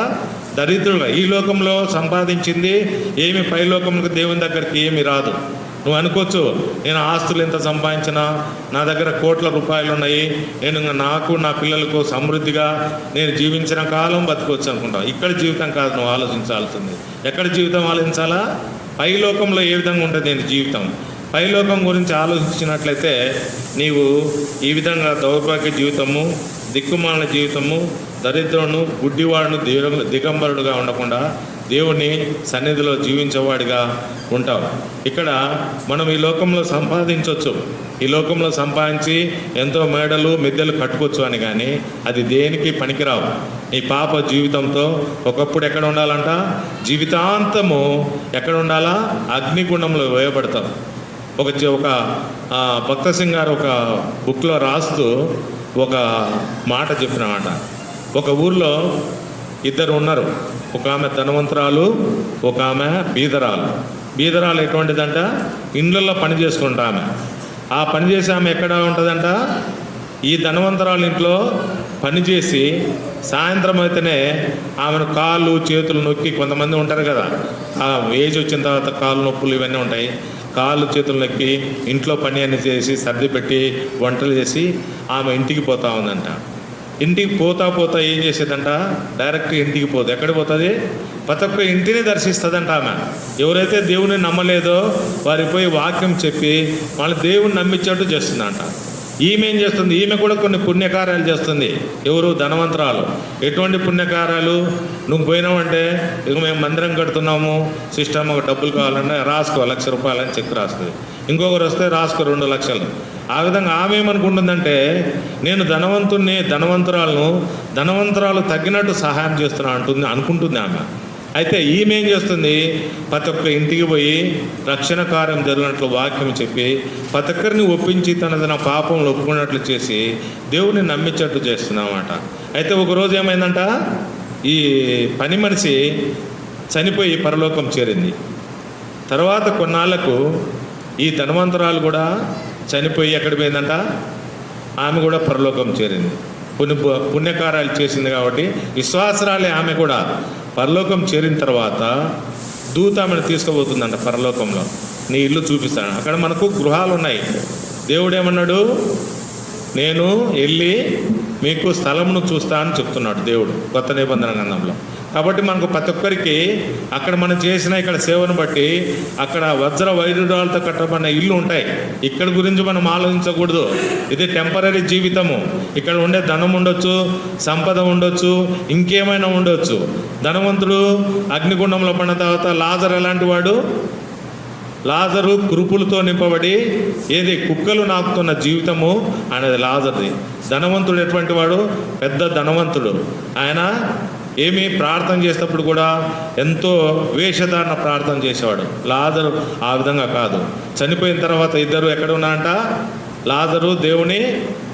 దరిద్రుడుగా. ఈ లోకంలో సంపాదించింది ఏమి పైలోకంలో దేవుని దగ్గరికి ఏమి రాదు. నువ్వు అనుకోవచ్చు, నేను ఆస్తులు ఎంత సంపాదించినా, నా దగ్గర కోట్ల రూపాయలు ఉన్నాయి, నేను నాకు నా పిల్లలకు సమృద్ధిగా నేను జీవించిన కాలం బతుకోవచ్చు అనుకుంటావు. ఇక్కడ జీవితం కాదు నువ్వు ఆలోచించాల్సింది. ఎక్కడ జీవితం ఆలోచించాలా? పైలోకంలో ఏ విధంగా ఉంటుంది నేను జీవితం. పైలోకం గురించి ఆలోచించినట్లయితే నీవు ఈ విధంగా దౌర్భాగ్య జీవితము, దిక్కుమాలిన జీవితము, దరిద్రులను, గుడ్డివాడును, దిగంబరుడుగా ఉండకుండా దేవుని సన్నిధిలో జీవించేవాడిగా ఉంటావు. ఇక్కడ మనం ఈ లోకంలో సంపాదించవచ్చు, ఈ లోకంలో సంపాదించి ఎంతో మేడలు మిద్దెలు కట్టుకోవచ్చు అని, కానీ అది దేనికి పనికిరావు. నీ పాప జీవితంతో ఒకప్పుడు ఎక్కడ ఉండాలంట? జీవితాంతము ఎక్కడ ఉండాలా? అగ్నిగుండంలో వేయబడతావు. ఒక భక్త సింగ్ గారు ఒక బుక్లో రాస్తూ ఒక మాట చెప్పినమాట. ఒక ఊర్లో 2 ఉన్నారు. ఒక ఆమె ధనవంతురాలు, ఒక ఆమె బీదరాలు. బీదరాలు ఎటువంటిదంట? ఇండ్లలో పని చేసుకుంటా ఆమె. ఆ పని చేసి ఆమె ఎక్కడ ఉంటుందంట? ఈ ధనవంతురాలు ఇంట్లో పనిచేసి సాయంత్రం అయితేనే ఆమెను కాళ్ళు చేతులు నొక్కి, కొంతమంది ఉంటారు కదా, ఆ ఏజ్ వచ్చిన తర్వాత కాళ్ళు నొప్పులు ఇవన్నీ ఉంటాయి, కాళ్ళు చేతులు నొక్కి ఇంట్లో పని అన్ని చేసి సర్ది పెట్టి వంటలు చేసి ఆమె ఇంటికి పోతా ఉందంట. ఇంటికి పోతా ఏం చేసేదంట? డైరెక్ట్ ఇంటికి పోదు. ఎక్కడికి పోతుంది? ప్రతి ఒక్క ఇంటిని దర్శిస్తుందంట ఆమె. ఎవరైతే దేవుని నమ్మలేదో వారికి పోయి వాక్యం చెప్పి వాళ్ళ దేవుని నమ్మించేట్టు చేస్తుందంట. ఈమె ఏం చేస్తుంది? ఈమె కూడా కొన్ని పుణ్యకార్యాలు చేస్తుంది. ఎవరు? ధనవంతరాలు. ఎటువంటి పుణ్యకార్యాలు? నువ్వు పోయినావంటే, ఇక మేము మందిరం కడుతున్నాము, సిస్టమ్ ఒక డబ్బులు కావాలంటే రాసుకో, 1,00,000 రూపాయలని చెక్ రాస్తుంది. ఇంకొకరు వస్తే రాసుకో 2 లక్షలు. ఆ విధంగా ఆమె ఏమనుకుంటుందంటే, నేను ధనవంతురాలు తగ్గినట్టు సహాయం చేస్తున్నా అనుకుంటుంది ఆమె. అయితే ఈమె ఏం చేస్తుంది? ప్రతి ఒక్క ఇంటికి పోయి రక్షణ కార్యం జరిగినట్లు వాక్యం చెప్పి ప్రతి ఒక్కరిని ఒప్పించి తన పాపంలో ఒప్పుకున్నట్లు చేసి దేవుని నమ్మించట్టు చేస్తుందన్నమాట. అయితే ఒకరోజు ఏమైందంట, ఈ పని మనిషి చనిపోయి పరలోకం చేరింది. తర్వాత కొన్నాళ్లకు ఈ ధనవంతురాలు కూడా చనిపోయి ఎక్కడ పోయిందంట? ఆమె కూడా పరలోకం చేరింది. పుణ్యకార్యాలు చేసింది కాబట్టి విశ్వాసరాలే ఆమె కూడా పరలోకం చేరిన తర్వాత దూత ఆమెను తీసుకుపోతుందంట పరలోకంలో. నీ ఇల్లు చూపిస్తాను. అక్కడ మనకు గృహాలు ఉన్నాయి. దేవుడు ఏమన్నాడు? నేను వెళ్ళి మీకు స్థలమును చూస్తా అని చెప్తున్నాడు దేవుడు కొత్త నిబంధన గ్రంథంలో. కాబట్టి మనకు ప్రతి ఒక్కరికి అక్కడ మనం చేసిన ఇక్కడ సేవను బట్టి అక్కడ వజ్ర వైడూర్యాలతో కట్టబడిన ఇల్లు ఉంటాయి. ఇక్కడ గురించి మనం ఆలోచించకూడదు. ఇది టెంపరీ జీవితము. ఇక్కడ ఉండే ధనం ఉండొచ్చు, సంపద ఉండొచ్చు, ఇంకేమైనా ఉండొచ్చు. ధనవంతుడు అగ్నిగుండంలో పడిన తర్వాత లాజరు ఎలాంటి వాడు? లాజరు కురుపులతో నింపబడి ఏది కుక్కలు నాకుతున్న జీవితము అనేది లాజర్ది. ధనవంతుడు ఎటువంటి వాడు? పెద్ద ధనవంతుడు. ఆయన ఏమి ప్రార్థన చేసేటప్పుడు కూడా ఎంతో వేషధారణ ప్రార్థన చేసేవాడు. లాజరు ఆ విధంగా కాదు. చనిపోయిన తర్వాత ఇద్దరు ఎక్కడ ఉన్నారంట? లాజరు దేవుని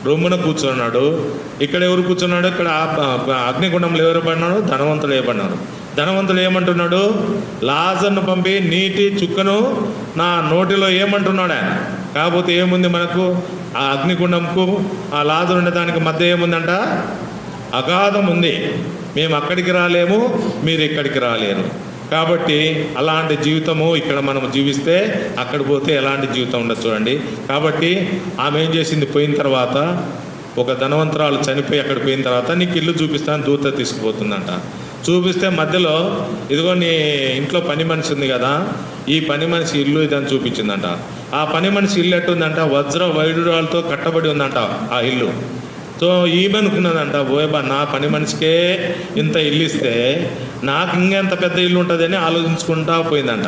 రొమ్మున కూర్చున్నాడు. ఇక్కడ ఎవరు కూర్చున్నాడు? ఇక్కడ అగ్నిగుండంలో ఎవరు పడినాడు? ధనవంతుడు ఏపడినాడు. ధనవంతుడు ఏమంటున్నాడు? లాజర్ను పంపి నీటి చుక్కను నా నోటిలో ఏమంటున్నాడు ఆయన. కాకపోతే ఏముంది మనకు? ఆ అగ్నిగుండంకు ఆ లాజరు ఉండే దానికి మధ్య ఏముందంట? అగాధం ఉంది. మేము అక్కడికి రాలేము, మీరు ఇక్కడికి రాలేరు. కాబట్టి అలాంటి జీవితము ఇక్కడ మనం జీవిస్తే అక్కడ పోతే ఎలాంటి జీవితం ఉండదు చూడండి. కాబట్టి ఆమె ఏం చేసింది? పోయిన తర్వాత ఒక ధనవంతురాలు చనిపోయి అక్కడ పోయిన తర్వాత నీకు ఇల్లు చూపిస్తాను దూత తీసుకుపోతుందంట. చూపిస్తే మధ్యలో ఇదిగో నీ ఇంట్లో పని మనిషి ఉంది కదా, ఈ పని మనిషి ఇల్లు ఇదని చూపించిందంట. ఆ పని మనిషి ఇల్లు ఎట్టుందంట? వజ్ర వైడూర్యాలతో కట్టబడి ఉందంట ఆ ఇల్లు. సో ఈమె అనుకున్నదంట, ఓయబా నా పని మనిషికే ఇంత ఇల్లు ఇస్తే నాకు ఇంకెంత పెద్ద ఇల్లు ఉంటుందని ఆలోచించుకుంటా పోయిందంట.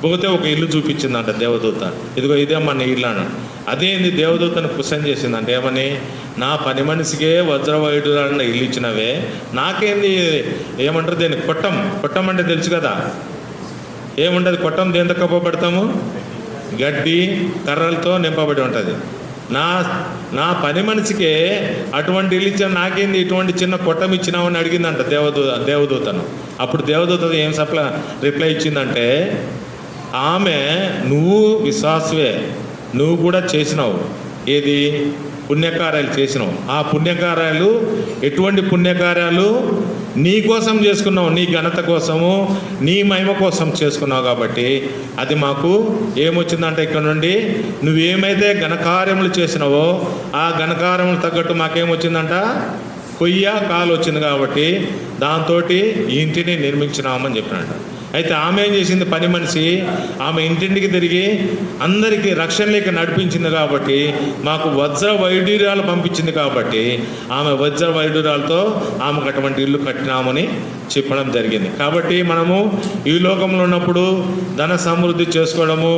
పోతే ఒక ఇల్లు చూపించిందంట దేవదూత. ఇదిగో ఇదే మన ఇల్లు అన్నాడు. అదేంది? దేవదూతను క్వశ్చన్ చేసిందంట. ఏమని? నా పని మనిషికే వజ్ర వైడూర్యాలను ఇల్లు ఇచ్చినవే, నాకేంది? ఏమంటారు దీన్ని? కొట్టం అంటే తెలుసు కదా. ఏముంటుంది కొట్టం? దేంతో కప్పబడతాము? గడ్డి కర్రలతో నింపబడి ఉంటుంది. నా పని మనిషికే అటువంటి ఇల్లు ఇచ్చిన, నాకేంది ఇటువంటి చిన్న కొట్టం ఇచ్చినావని అడిగిందంట దేవదూతను. అప్పుడు దేవదూత ఏం రిప్లై ఇచ్చిందంటే, ఆమె నువ్వు విశ్వాసవే, నువ్వు కూడా చేసినావు. ఏది? పుణ్యకార్యాలు చేసినావు. ఆ పుణ్యకార్యాలు ఎటువంటి పుణ్యకార్యాలు? నీ కోసం చేసుకున్నావు, నీ ఘనత కోసము, నీ మహిమ కోసం చేసుకున్నావు. కాబట్టి అది మాకు ఏమొచ్చిందంటే ఇక్కడ నుండి నువ్వేమైతే ఘనకార్యములు చేసినావో ఆ ఘనకార్యములు తగ్గట్టు మాకేమొచ్చిందంట? కొయ్య కాలు వచ్చింది. కాబట్టి దాంతో ఈ ఇంటిని నిర్మించినామని చెప్పినట్ట. అయితే ఆమె ఏం చేసింది? పని మనిషి ఆమె ఇంటింటికి తిరిగి అందరికీ రక్షణలోకి నడిపించింది. కాబట్టి మాకు వజ్ర వైడూర్యాలు పంపించింది. కాబట్టి ఆమె వజ్ర వైడూర్యాలతో ఆమెకు అటువంటి ఇల్లు కట్టినామని చెప్పడం జరిగింది. కాబట్టి మనము ఈ లోకంలో ఉన్నప్పుడు ధన సమృద్ధి చేసుకోవడము,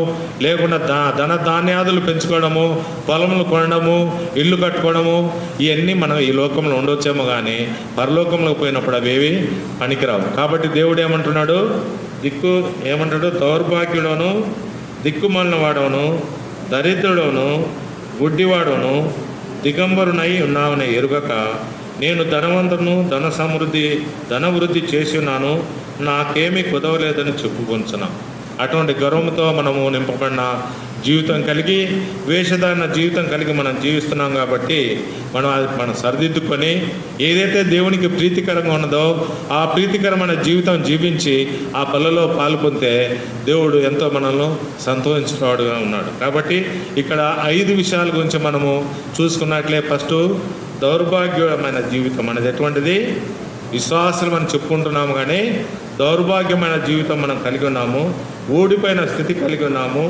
లేకుండా ధన ధాన్యాదులు పెంచుకోవడము, పొలములు కొనడము, ఇల్లు కట్టుకోవడము, ఇవన్నీ మనం ఈ లోకంలో ఉండొచ్చేమో కానీ పరలోకంలో పోయినప్పుడు అవేవి పనికిరావు. కాబట్టి దేవుడు ఏమంటున్నాడు? ఏమంటాడు? దౌర్భాగ్యుడను, దిక్కుమాలిన వాడవను, దరిద్రుడవను, గుడ్డివాడవను, దిగంబరునై ఉన్నావని ఎరుగక నేను ధనవంతును, ధనవృద్ధి చేసి ఉన్నాను, నాకేమీ కుదవలేదని చెప్పుకొంచున్నా. అటువంటి గర్వంతో మనము నింపబడిన జీవితం కలిగి, వేషధారణ జీవితం కలిగి మనం జీవిస్తున్నాం. కాబట్టి మనం సరిదిద్దుకొని ఏదైతే దేవునికి ప్రీతికరంగా ఉన్నదో ఆ ప్రీతికరమైన జీవితం జీవించి ఆ పనులలో పాల్పొందితే దేవుడు ఎంతో మనల్ని సంతోషించేవాడుగా ఉన్నాడు. కాబట్టి ఇక్కడ 5 విషయాల గురించి మనము చూసుకున్నట్లే, ఫస్ట్ దౌర్భాగ్యమైన జీవితం అనేది ఎటువంటిది? విశ్వాసులు మనం చెప్పుకుంటున్నాము కానీ దౌర్భాగ్యమైన జీవితం మనం కలిగి ఉన్నాము, ఓడిపోయిన స్థితి కలిగి ఉన్నాము,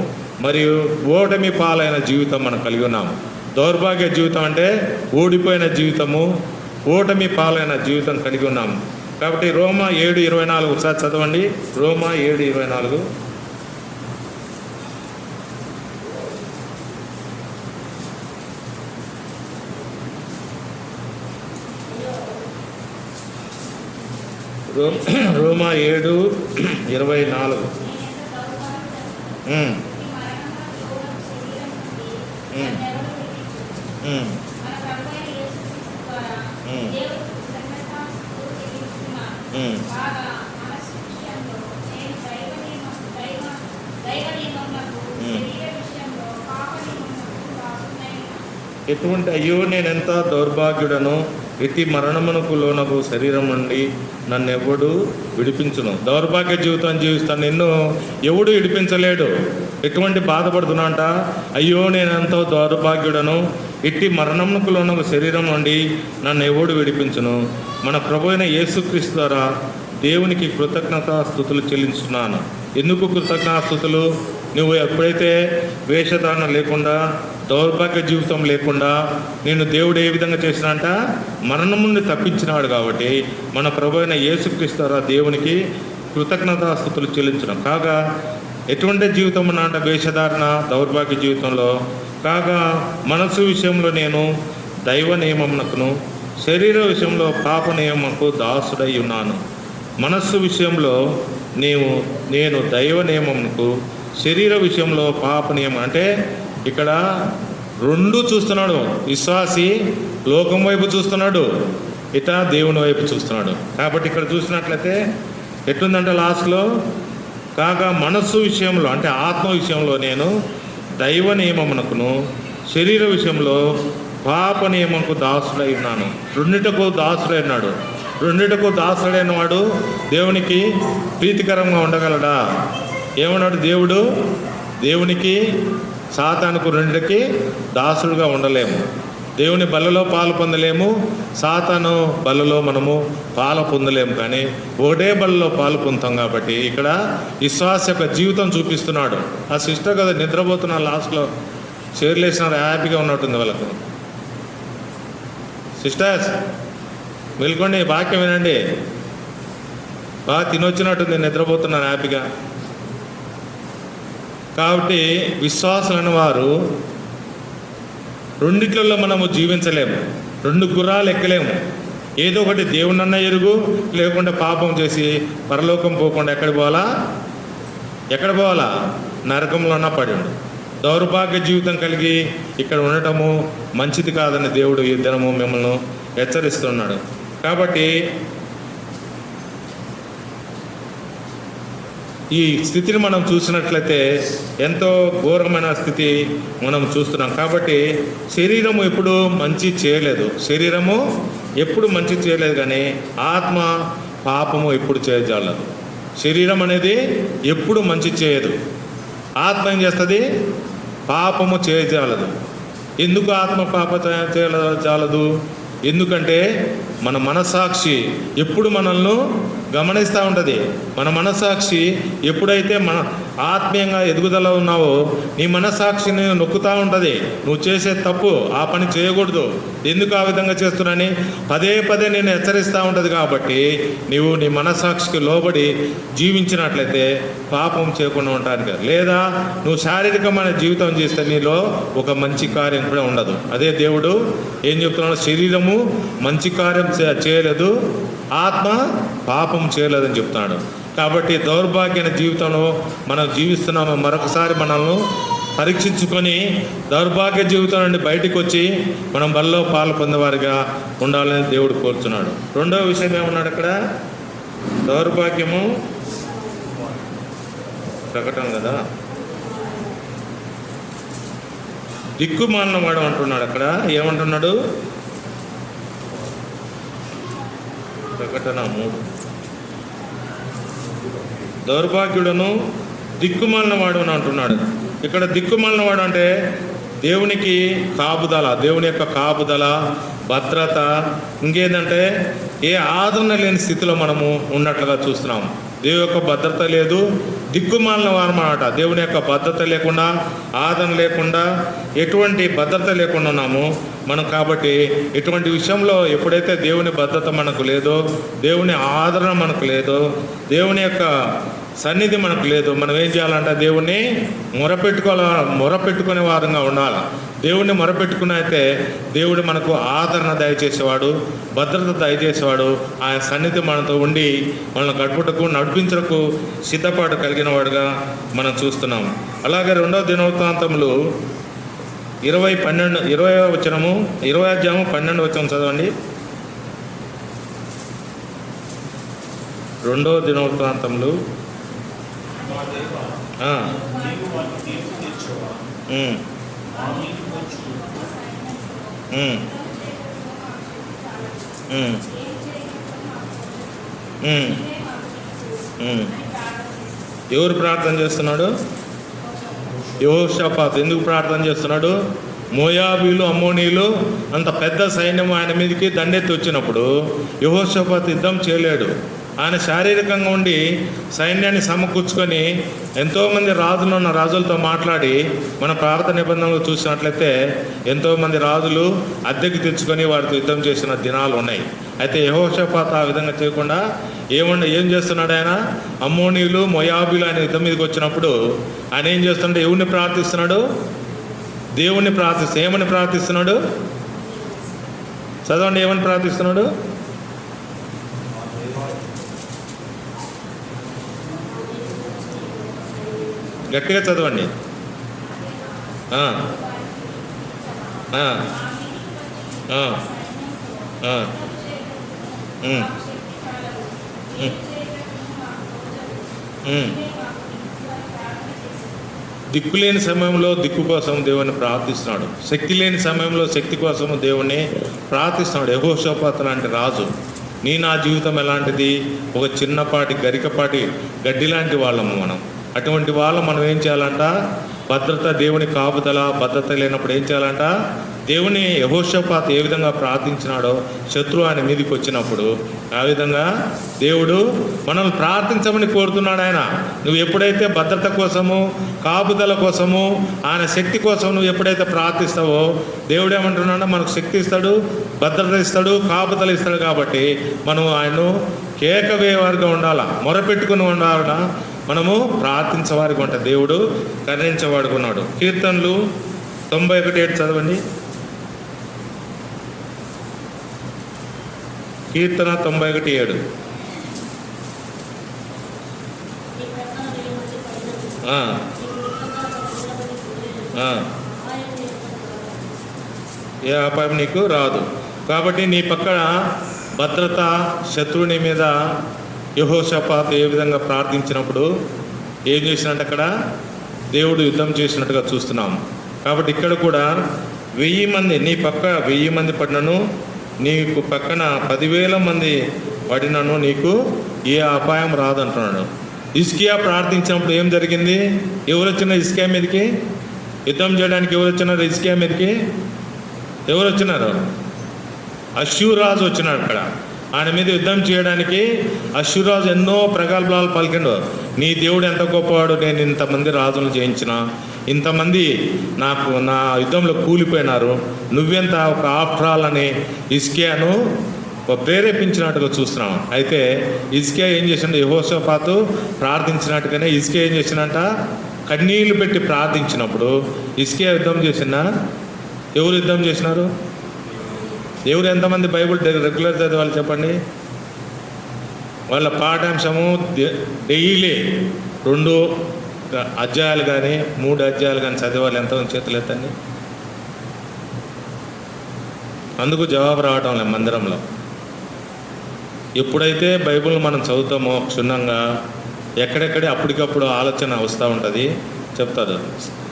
మరియు ఓటమి పాలైన జీవితం మనం కలిగి ఉన్నాము. దౌర్భాగ్య జీవితం అంటే ఓడిపోయిన జీవితము, ఓటమి పాలైన జీవితం కలిగి ఉన్నాము. కాబట్టి రోమా 7:24 ఒకసారి చదవండి. రోమా 7:24. రోమా 7:24. ఎటువంటి అయ్యో నేనెంత దౌర్భాగ్యుడను, ఇట్టి మరణమునకు లోనకు శరీరం నుండి నన్ను ఎవడు విడిపించును. దౌర్భాగ్య జీవితం జీవిస్తాను, నిన్ను ఎవడు విడిపించలేడు. ఎటువంటి బాధపడుతున్నా అంట, అయ్యో నేను ఎంతో దౌర్భాగ్యుడను, ఇట్టి మరణమునకు లోనకు శరీరం నుండి నన్ను ఎవడు విడిపించును. మన ప్రభు అయిన యేసుక్రీస్తు ద్వారా దేవునికి కృతజ్ఞతాస్తుతులు చెల్లించున్నాను. ఎందుకు కృతజ్ఞతాస్తుతులు? నువ్వు ఎప్పుడైతే వేషధారణ లేకుండా, దౌర్భాగ్య జీవితం లేకుండా నేను దేవుడు ఏ విధంగా చేసినంట, మరణం నుండి తప్పించినాడు. కాబట్టి మన ప్రభు అయిన యేసుక్రీస్తు ద్వారా దేవునికి కృతజ్ఞతాస్తుతులు చెల్లించడం. కాగా ఎటువంటి జీవితం అన్నట, వేషధారణ, దౌర్భాగ్య జీవితంలో. కాగా మనసు విషయంలో నేను దైవ నియమమునకును, శరీర విషయంలో పాప నియమకు దాసుడై ఉన్నాను. మనస్సు విషయంలో నేను దైవ నియమమునకు, శరీర విషయంలో పాప నియమం. అంటే ఇక్కడ రెండు చూస్తున్నాడు. విశ్వాసి లోకం వైపు చూస్తున్నాడు, ఇట దేవుని వైపు చూస్తున్నాడు. కాబట్టి ఇక్కడ చూసినట్లయితే ఎట్లుందంటే లాస్ట్లో, కాగా మనస్సు విషయంలో అంటే ఆత్మ విషయంలో నేను దైవ నియమమునకును, శరీర విషయంలో పాప నియమంకు దాసుడై ఉన్నాను. రెండిటకు దాసుడైనాడు. రెండిటకు దాసుడైన వాడు దేవునికి ప్రీతికరంగా ఉండగలడా? ఏమన్నాడు దేవుడు? దేవునికి సాతానుకు రెండిటికి దాసుడుగా ఉండలేము. దేవుని బలలో పాలు పొందలేము, సాతాను బలలో మనము పాలు పొందలేము. కానీ ఒకటే బలలో పాలు పొందుతాం. కాబట్టి ఇక్కడ విశ్వాస యొక్క జీవితం చూపిస్తున్నాడు. ఆ సిస్టర్ కదా నిద్రపోతున్న లాస్ట్లో చీరలేసినారు, హ్యాపీగా ఉన్నట్టుంది వాళ్ళకు. సిస్టర్స్ వెళ్ళుకోండి, వాక్యం వినండి. బాగా తినొచ్చినట్టుంది, నిద్రపోతున్నారు హ్యాపీగా. కాబట్టి విశ్వాసులైన వారు రెండిట్లలో మనము జీవించలేము. రెండు గుర్రాలు ఎక్కలేము. ఏదో ఒకటి దేవునన్నా ఎరుగు, లేకుండా పాపం చేసి పరలోకం పోకుండా ఎక్కడ పోవాలా? నరకంలోనా పడిండు. దౌర్భాగ్య జీవితం కలిగి ఇక్కడ ఉండటము మంచిది కాదని దేవుడు ఈ దినము మిమ్మల్ని హెచ్చరిస్తున్నాడు. కాబట్టి ఈ స్థితిని మనం చూసినట్లయితే ఎంతో ఘోరమైన స్థితి మనం చూస్తున్నాం. కాబట్టి శరీరము ఎప్పుడు మంచి చేయలేదు, కానీ ఆత్మ పాపము ఎప్పుడు చేయజాలదు. శరీరం అనేది ఎప్పుడు మంచి చేయదు, ఆత్మ ఏం చేస్తుంది? పాపము చేయజాలదు. ఎందుకు ఆత్మ పాప చేయజాలదు? ఎందుకంటే మన మనస్సాక్షి ఎప్పుడు మనల్ని గమనిస్తూ ఉంటుంది. మన మనస్సాక్షి ఎప్పుడైతే మన ఆత్మీయంగా ఎదుగుదల ఉన్నావో నీ మనస్సాక్షిని నొక్కుతూ ఉంటుంది. నువ్వు చేసే తప్పు, ఆ పని చేయకూడదు, ఎందుకు ఆ విధంగా చేస్తున్నాని పదే నేను హెచ్చరిస్తూ ఉంటుంది. కాబట్టి నీవు నీ మనస్సాక్షికి లోబడి జీవించినట్లయితే పాపం చేయకుండా ఉంటానికి. లేదా నువ్వు శారీరకమైన జీవితం చేస్తే నీలో ఒక మంచి కార్యం కూడా ఉండదు. అదే దేవుడు ఏం చెప్తున్నాడు? శరీరము మంచి కార్యం చేయలేదు, ఆత్మ పాపం చేయలేదని చెప్తున్నాడు. కాబట్టి దౌర్భాగ్యమైన జీవితంలో మనం జీవిస్తున్నాము. మరొకసారి మనల్ని పరీక్షించుకొని దౌర్భాగ్య జీవితం నుండి బయటకు వచ్చి మనం బల్లో పాలు పొందేవారిగా ఉండాలని దేవుడు కోరుతున్నాడు. రెండవ విషయం ఏమన్నాడు అక్కడ? దౌర్భాగ్యము ప్రకటన కదా, దిక్కుమాలిన వాడు అంటున్నాడు. అక్కడ ఏమంటున్నాడు? ప్రకటన 3. దౌర్భాగ్యుడను దిక్కుమాలిన వాడు అని అంటున్నాడు. ఇక్కడ దిక్కుమాలిన వాడు అంటే దేవునికి కాపుదల, దేవుని యొక్క కాపుదల, భద్రత, ఇంకేంటంటే ఏ ఆదరణ లేని స్థితిలో మనము ఉన్నట్లుగా చూస్తున్నాము. దేవుని యొక్క భద్రత లేదు, దిక్కుమాలిన వారు అన్నమాట. దేవుని యొక్క భద్రత లేకుండా, ఆదరణ లేకుండా, ఎటువంటి భద్రత లేకుండా ఉన్నాము మనం. కాబట్టి ఇటువంటి విషయంలో ఎప్పుడైతే దేవుని భద్రత మనకు లేదో, దేవుని ఆదరణ మనకు లేదో, దేవుని యొక్క సన్నిధి మనకు లేదు, మనం ఏం చేయాలంటే దేవుణ్ణి మొరపెట్టుకునే వారంగా ఉండాలి. దేవుణ్ణి మొరపెట్టుకున్నైతే దేవుడు మనకు ఆదరణ దయచేసేవాడు, భద్రత దయచేసేవాడు. ఆయన సన్నిధి మనతో ఉండి మనల్ని గడుపుటకు, నడిపించటకు సిద్ధపాటు కలిగిన వాడుగా మనం చూస్తున్నాం. అలాగే 2వ దినవృత్తాంతములు 20 వచనము 20వ అధ్యాయము 12వ వచనం చదవండి. 2వ దినవృత్తాంతములు ఉమ్, ఉమ్, ఉమ్. ఎవరు ప్రార్థన చేస్తున్నాడు? యెహోషాపాతు. ఎందుకు ప్రార్థన చేస్తున్నాడు? మోయాబీలు, అమ్మోనీలు అంత పెద్ద సైన్యం ఆయన మీదకి దండెత్తి వచ్చినప్పుడు యెహోషాపాతు యుద్ధం చేయలేడు. ఆయన శారీరకంగా ఉండి సైన్యాన్ని సమకూర్చుకొని ఎంతోమంది రాజులున్న రాజులతో మాట్లాడి మన ప్రార్థన నిబంధనలు చూసినట్లయితే ఎంతోమంది రాజులు అద్దెకి తెచ్చుకొని వారితో యుద్ధం చేసిన దినాలు ఉన్నాయి. అయితే యెహోషాపాతు ఆ విధంగా చేయకుండా ఏం చేస్తున్నాడు? ఆయన అమ్మోనీయులు, మోయాబీలు ఆయన యుద్ధం మీదకి వచ్చినప్పుడు ఆయన ఏం చేస్తున్నాడు? ఎవరిని ప్రార్థిస్తున్నాడు? దేవుణ్ణి ఏమని ప్రార్థిస్తున్నాడు? చదవండి, ఏమని ప్రార్థిస్తున్నాడు? గట్టిగా చదవండి. ఆ, ఆ, ఆ, ఆ, ఉమ్, ఉమ్, ఉమ్. దిక్కు లేని సమయంలో దిక్కు కోసం దేవుని ప్రార్థిస్తున్నాడు. శక్తి లేని సమయంలో శక్తి కోసం దేవుణ్ణి ప్రార్థిస్తున్నాడు. యెహోషాపాతు లాంటి రాజు. నా జీవితం ఎలాంటిది? ఒక చిన్నపాటి గరికపాటి గడ్డి లాంటి వాళ్ళము మనం. అటువంటి వాళ్ళు మనం ఏం చేయాలంట? భద్రత, దేవుని కాపుదల, భద్రత లేనప్పుడు ఏం చేయాలంట? దేవుని యెహోషాపాతు ఏ విధంగా ప్రార్థించినాడో శత్రువు ఆయన మీదకి వచ్చినప్పుడు ఆ విధంగా దేవుడు మనల్ని ప్రార్థించమని కోరుతున్నాడు. ఆయన నువ్వు ఎప్పుడైతే భద్రత కోసము, కాపుదల కోసము, ఆయన శక్తి కోసం నువ్వు ఎప్పుడైతే ప్రార్థిస్తావో దేవుడు ఏమంటున్నాడో మనకు శక్తి ఇస్తాడు, భద్రత ఇస్తాడు, కాపుదల ఇస్తాడు. కాబట్టి మనం ఆయన్ను కేకవేవారిగా ఉండాలా, మొరపెట్టుకుని ఉండాలా, మనము ప్రార్థించేవారికి ఉంటా. దేవుడు కరుణించేవాడుగా ఉన్నాడు. కీర్తనలు 91:7 చదవండి. కీర్తన 91:7. ఏ అపాయం నీకు రాదు. కాబట్టి నీ పక్కన భద్రత, శత్రువుని మీద యెహోషాపాతు ఏ విధంగా ప్రార్థించినప్పుడు ఏం చేసినట్టు అక్కడ దేవుడు యుద్ధం చేసినట్టుగా చూస్తున్నాం. కాబట్టి ఇక్కడ కూడా 1000 మంది నీ పక్క 1000 మంది పడినను, నీకు పక్కన 10,000 మంది పడినను నీకు ఏ అపాయం రాదంటున్నాడు. హిజ్కియా ప్రార్థించినప్పుడు ఏం జరిగింది? ఎవరు వచ్చినారు హిజ్కియా మీదకి యుద్ధం చేయడానికి? ఎవరు వచ్చినారు హిజ్కియా మీదకి? ఎవరు వచ్చినారు? అష్షూరాజు వచ్చినాడు. అక్కడ ఆయన మీద యుద్ధం చేయడానికి అష్షూరాజు ఎన్నో ప్రగల్భాలు పలికిండు. నీ దేవుడు ఎంత గొప్పవాడు, నేను ఇంతమంది రాజులు జయించిన, ఇంతమంది నాకు నా యుద్ధంలో కూలిపోయినారు, నువ్వెంత ఒక ఆఫ్టర్ ఆల్ అని హిజ్కియాను ప్రేరేపించినట్టుగా చూస్తున్నాం. అయితే హిజ్కియా ఏం చేసిండు? యెహోషాపాతు ప్రార్థించినట్టుగానే హిజ్కియా ఏం చేసినట్ట? కన్నీళ్లు పెట్టి ప్రార్థించినప్పుడు హిజ్కియా యుద్ధం చేసినా? ఎవరు యుద్ధం చేసినారు? ఎవరు ఎంతమంది బైబుల్ రెగ్యులర్ చదివాలి చెప్పండి? వాళ్ళ పాఠాంశము డైలీ 2 అధ్యాయాలు కానీ 3 అధ్యాయాలు కానీ చదివాలి. ఎంతమంది చేతులు ఎత్తండి. అందుకు జవాబు రావటం లేదు మందిరంలో. ఎప్పుడైతే బైబుల్ మనం చదువుతామో క్షుణ్ణంగా ఎక్కడెక్కడే అప్పటికప్పుడు ఆలోచన వస్తూ ఉంటుంది. చెప్తారు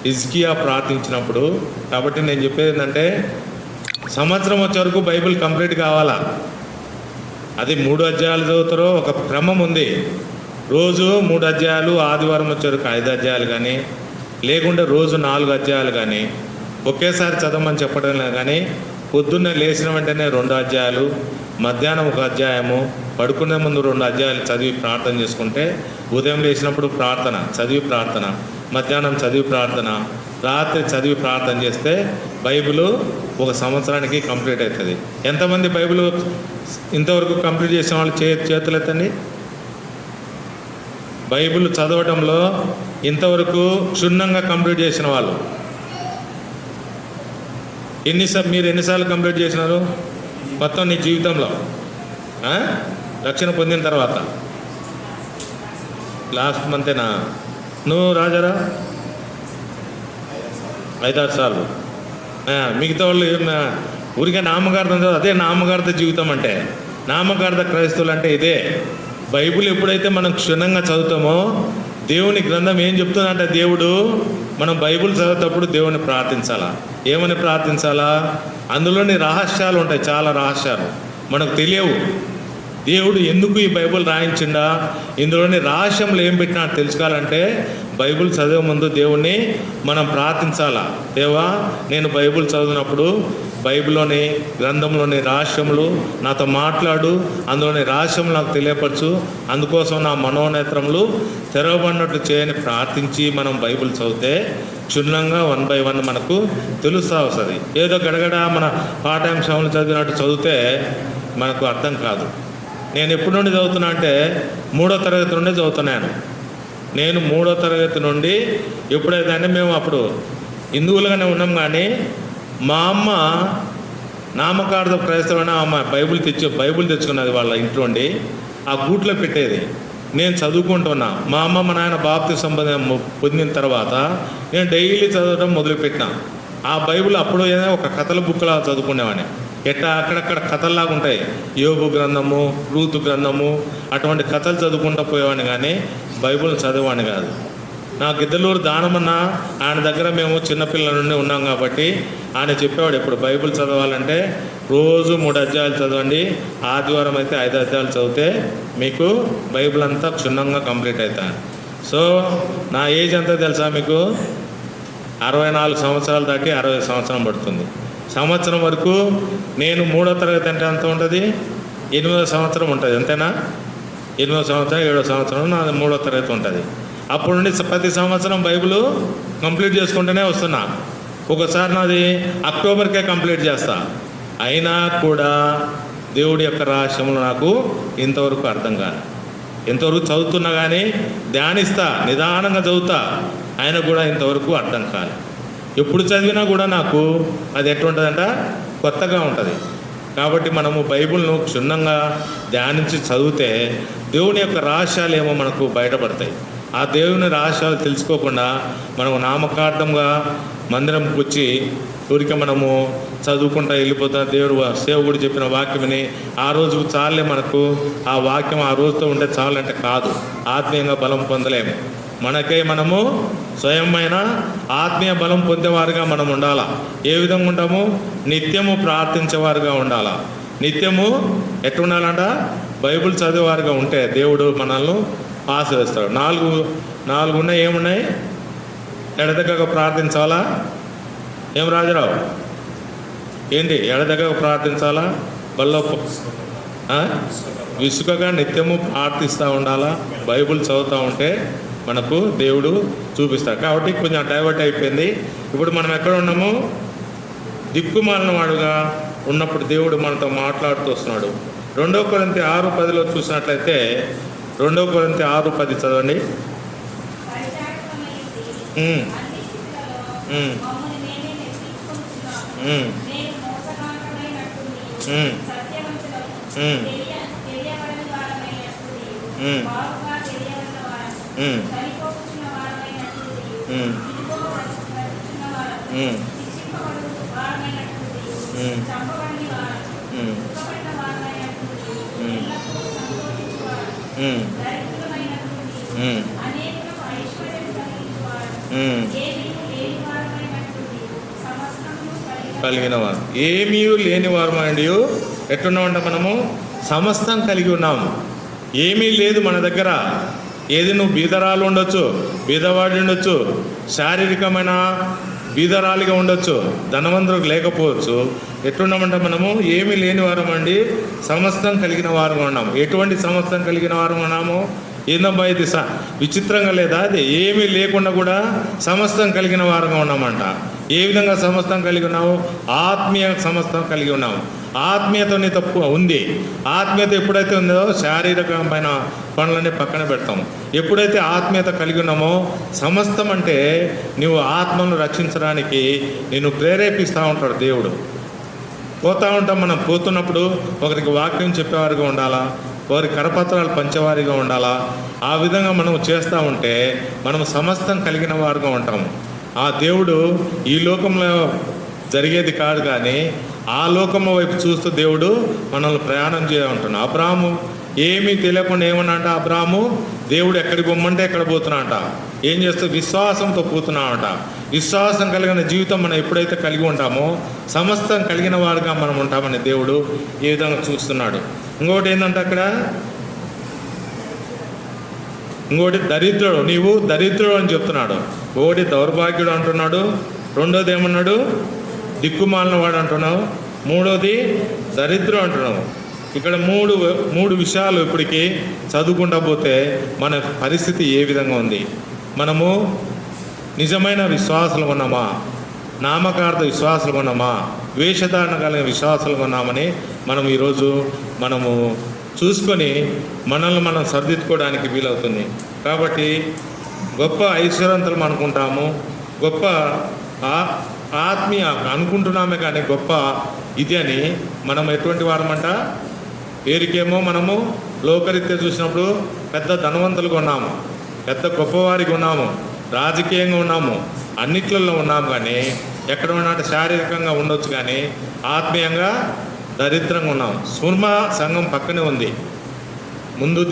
హిజ్కియా ప్రార్థించినప్పుడు. కాబట్టి నేను చెప్పేది ఏంటంటే సంవత్సరం వచ్చే వరకు బైబిల్ కంప్లీట్ కావాలా. అది 3 అధ్యాయాలు చదువుతారో ఒక క్రమం ఉంది. రోజు 3 అధ్యాయాలు, ఆదివారం వచ్చే వరకు 5 అధ్యాయాలు కానీ, లేకుంటే రోజు 4 అధ్యాయాలు కానీ ఒకేసారి చదవమని చెప్పడం లేదు. కానీ పొద్దున్నే లేచిన వెంటనే 2 అధ్యాయాలు, మధ్యాహ్నం 1 అధ్యాయము, పడుకునే ముందు 2 అధ్యాయాలు చదివి ప్రార్థన చేసుకుంటే ఉదయం లేచినప్పుడు ప్రార్థన, చదివి ప్రార్థన, మధ్యాహ్నం చదివి ప్రార్థన, రాత్రి చదివి ప్రార్థన చేస్తే బైబిల్ 1 సంవత్సరానికి కంప్లీట్ అవుతుంది. ఎంతమంది బైబిల్ ఇంతవరకు కంప్లీట్ చేసిన వాళ్ళు చేతులు ఎత్తండి. బైబిల్ చదవడంలో ఇంతవరకు క్షుణ్ణంగా కంప్లీట్ చేసిన వాళ్ళు మీరు ఎన్నిసార్లు కంప్లీట్ చేసినారు మొత్తం నీ జీవితంలో? రక్షణ పొందిన తర్వాత లాస్ట్ మంతేనా? నువ్వు రాజారా 5-6 సార్లు. మిగతా వాళ్ళు ఊరికే నామకార్థం చదువు. అదే నామకార్థ జీవితం అంటే, నామకార్థ క్రైస్తవులు అంటే ఇదే. బైబిల్ ఎప్పుడైతే మనం క్షుణ్ణంగా చదువుతామో దేవుని గ్రంథం ఏం చెప్తుందంటే, దేవుడు మనం బైబిల్ చదివేటప్పుడు దేవుని ప్రార్థించాలా. ఏమని ప్రార్థించాలా? అందులోని రహస్యాలు ఉంటాయి, చాలా రహస్యాలు. మనకు తెలియవు. దేవుడు ఎందుకు ఈ బైబిల్ రాయించిండా, ఇందులోని రహస్యంలో ఏం పెట్టినా తెలుసుకోవాలంటే బైబిల్ చదివే ముందు దేవుణ్ణి మనం ప్రార్థించాలా. దేవా, నేను బైబిల్ చదివినప్పుడు బైబిల్లోని గ్రంథంలోని రహస్యములు నాతో మాట్లాడు, అందులోని రహస్యం నాకు తెలియపరచు, అందుకోసం నా మనోనేత్రములు తెరవబడినట్టు చేయని ప్రార్థించి మనం బైబిల్ చదివితే క్షుణ్ణంగా 1 by 1 మనకు తెలుస్తూ వస్తుంది. ఏదో గడగడ మన పాఠ్యాంశాలను చదివినట్టు చదివితే మనకు అర్థం కాదు. నేను ఎప్పటి నుండి చదువుతున్నా అంటే 3వ తరగతి నుండి చదువుతున్నాను. నేను 3వ తరగతి నుండి ఎప్పుడైతే అంటే మేము అప్పుడు హిందువులుగానే ఉన్నాం, కానీ మా అమ్మ నామకార్థ క్రైస్తవుని అమ్మ బైబిల్ తెచ్చుకున్నది వాళ్ళ ఇంట్లోండి, ఆ గూట్లో పెట్టేది. నేను చదువుకుంటున్నా. మా అమ్మ మా నాయన బాప్తిసం పొందిన తర్వాత నేను డైలీ చదవడం మొదలుపెట్టిన. ఆ బైబిల్ అప్పుడు ఏదైనా ఒక కథల బుక్లా చదువుకునేవాడిని. అక్కడక్కడ కథల్లాగా ఉంటాయి, యోబు గ్రంథము, రూతు గ్రంథము, అటువంటి కథలు చదువుకుంటూ పోయేవాడిని, కానీ బైబిల్ చదివేవాడిని కాదు. నా గిద్దలూరు దానమన్న ఆయన దగ్గర మేము చిన్నపిల్లల నుండి ఉన్నాం కాబట్టి ఆయన చెప్పేవాడు, ఇప్పుడు బైబిల్ చదవాలంటే రోజు 3 అధ్యాయాలు చదవండి, ఆదివారం అయితే 5 అధ్యాయాలు చదివితే మీకు బైబిల్ అంతా క్షుణ్ణంగా కంప్లీట్ అవుతాయి. సో నా ఏజ్ ఎంత తెలుసా మీకు? 64 సంవత్సరాలు దాటి 60 సంవత్సరం పడుతుంది. సంవత్సరం వరకు నేను 3వ తరగతి అంటే ఎంత ఉంటుంది? 8వ సంవత్సరం ఉంటుంది, అంతేనా? 8వ సంవత్సరం 7వ సంవత్సరం నాది 3వ తరగతి ఉంటుంది. అప్పటి నుండి ప్రతి సంవత్సరం బైబిల్ కంప్లీట్ చేసుకుంటూనే వస్తున్నా. ఒకసారి నాది అక్టోబర్కే కంప్లీట్ చేస్తా. అయినా కూడా దేవుడి యొక్క రహస్యములు నాకు ఇంతవరకు అర్థం కాదు. ఇంతవరకు చదువుతున్నా కానీ ధ్యానిస్తా, నిదానంగా చదువుతా, అయినా కూడా ఇంతవరకు అర్థం కాదు. ఎప్పుడు చదివినా కూడా నాకు అది ఎట్లుంటుందంట, కొత్తగా ఉంటుంది. కాబట్టి మనము బైబిల్ను క్షుణ్ణంగా ధ్యానించి చదివితే దేవుని యొక్క రహస్యాలు ఏమో మనకు బయటపడతాయి. ఆ దేవుని రహస్యాలు తెలుసుకోకుండా మనము నామకార్థంగా మందిరంకి వచ్చి ఊరికే మనము చదువుకుంటా వెళ్ళిపోతా, దేవుడు సేవకుడు చెప్పిన వాక్యమని ఆ రోజుకు చాలే, మనకు ఆ వాక్యం ఆ రోజుతో ఉంటే చాలంటే కాదు. ఆత్మీయంగా బలం పొందలేము. మనకై మనము స్వయమైన ఆత్మీయ బలం పొందేవారుగా మనం ఉండాలా. ఏ విధంగా ఉంటాము? నిత్యము ప్రార్థించేవారుగా ఉండాలా. నిత్యము ఎట్లా ఉండాలంట? బైబిల్ చదివేవారుగా ఉంటే దేవుడు మనల్ని ఆశీర్వదిస్తాడు. 4 ఉన్నాయి. ఏమున్నాయి? ఎడదగ్గగా ప్రార్థించాలా? ఏం రాజరావు ఏంటి? ఎడదగ్గగా ప్రార్థించాలా? బల్లో విసుకగా నిత్యము ప్రార్థిస్తూ ఉండాలా. బైబిల్ చదువుతూ ఉంటే మనకు దేవుడు చూపిస్తాడు. కాబట్టి కొంచెం డైవర్ట్ అయిపోయింది. ఇప్పుడు మనం ఎక్కడ ఉన్నాము? దిక్కుమాలిన వాడుగా ఉన్నప్పుడు దేవుడు మనతో మాట్లాడుతూ వస్తున్నాడు. 2 కొరింథీ 6:10 చూసినట్లయితే 2 కొరింథీ 6:10 చదవండి. కలిగిన వారు, ఏమీ లేని వారు మైండ్ ఎట్లున్నామంట? మనము సమస్తం కలిగి ఉన్నాము. ఏమీ లేదు మన దగ్గర. ఏది నువ్వు బీదరాలు ఉండొచ్చు, బీదవాడి ఉండొచ్చు, శారీరకమైన బీదరాలిగా ఉండొచ్చు, ధనవంతులకు లేకపోవచ్చు. ఎట్లున్నామంటే మనము ఏమీ లేని వారం అండి, సమస్తం కలిగిన వారం ఉన్నాము. ఎటువంటి సమస్తం కలిగిన వారం ఉన్నాము? ఏందబ్బా ఇది విచిత్రంగా లేదా? అది ఏమీ లేకుండా కూడా సమస్తం కలిగిన వారంగా ఉన్నామంట. ఏ విధంగా సమస్తం కలిగి ఉన్నావు? ఆత్మీయ సమస్తం కలిగి ఉన్నావు. ఆత్మీయత నీ తప్పు ఉంది. ఆత్మీయత ఎప్పుడైతే ఉందో శారీరకమైన పనులన్నీ పక్కన పెడతాం. ఎప్పుడైతే ఆత్మీయత కలిగి ఉన్నామో సమస్తం అంటే నువ్వు ఆత్మను రక్షించడానికి నేను ప్రేరేపిస్తూ ఉంటాడు దేవుడు. పోతూ ఉంటాం. మనం పోతున్నప్పుడు ఒకరికి వాక్యం చెప్పేవారిగా ఉండాలా, వారి కరపత్రాలు పంచేవారిగా ఉండాలా. ఆ విధంగా మనం చేస్తూ ఉంటే మనం సమస్తం కలిగిన వారుగా ఉంటాము. ఆ దేవుడు ఈ లోకంలో జరిగేది కాదు, కానీ ఆ లోకము వైపు చూస్తూ దేవుడు మనల్ని ప్రయాణం చేయమంటున్నాడు. అబ్రాహాము ఏమీ తెలియకుండా ఏమన్నా అంటే, అబ్రాహాము దేవుడు ఎక్కడికి పొమ్మంటే ఎక్కడ పోతున్నామంట. ఏం చేస్తూ విశ్వాసంతో పోతున్నామంట. విశ్వాసం కలిగిన జీవితం మనం ఎప్పుడైతే కలిగి ఉంటామో సమస్తం కలిగిన వారుగా మనం ఉంటామని దేవుడు ఈ విధంగా చూస్తున్నాడు. ఇంకోటి ఏంటంటే అక్కడ ఇంకోటి దరిద్రుడు, నీవు దరిద్రుడు అని చెప్తున్నాడు. ఒకటి దౌర్భాగ్యుడు అంటున్నాడు, రెండోది ఏమన్నాడు దిక్కుమాలిన వాడు అంటున్నావు, మూడోది దరిద్రుడు అంటున్నావు. ఇక్కడ మూడు విషయాలు ఇప్పటికీ చదువుకుంటా పోతే మన పరిస్థితి ఏ విధంగా ఉంది. మనము నిజమైన విశ్వాసాలు ఉన్నామా, నామకార్థ విశ్వాసాలు ఉన్నామా, వేషధారణ కలిగిన విశ్వాసాలు ఉన్నామని మనం ఈరోజు మనము చూసుకొని మనల్ని మనం సరిదిద్దుకోవడానికి వీలవుతుంది. కాబట్టి గొప్ప ఐశ్వర్యవంతులు అనుకుంటాము, గొప్ప ఆత్మీయ అనుకుంటున్నామే కానీ గొప్ప ఇది అని మనం ఎటువంటి వారమంట, పేరుకేమో మనము లోకరీత్యా చూసినప్పుడు పెద్ద ధనవంతులుగా ఉన్నాము, పెద్ద గొప్పవారికి ఉన్నాము, రాజకీయంగా ఉన్నాము, అన్నిట్లలో ఉన్నాము. కానీ ఎక్కడ ఉన్నట్టు శారీరకంగా ఉండొచ్చు కానీ ఆత్మీయంగా దరిద్రంగా ఉన్నాం. సుర్మా సంఘం పక్కనే ఉంది.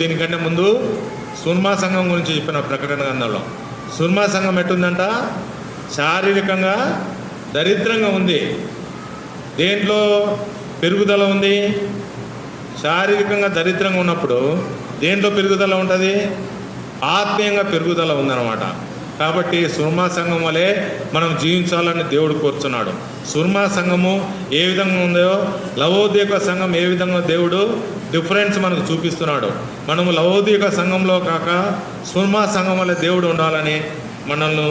దీనికంటే ముందు సుర్మా సంఘం గురించి చెప్పిన ప్రకటన గ్రంథంలో సుర్మా సంఘం ఎట్టుందంట, శారీరకంగా దరిద్రంగా ఉంది. దేంట్లో పెరుగుదల ఉంది? శారీరకంగా దరిద్రంగా ఉన్నప్పుడు దేంట్లో పెరుగుదల ఉంటుంది? ఆత్మీయంగా పెరుగుదల ఉందన్నమాట. కాబట్టి సుర్మా సంఘం వలె మనం జీవించాలని దేవుడు కోరుతున్నాడు. సుర్మా సంఘము ఏ విధంగా ఉందో, లవోదిక సంఘం ఏ విధంగా దేవుడు డిఫరెన్స్ మనకు చూపిస్తున్నాడు. మనము లవోదిక సంఘంలో కాక సుర్మా సంఘం వలె దేవుడు ఉండాలని మనల్ని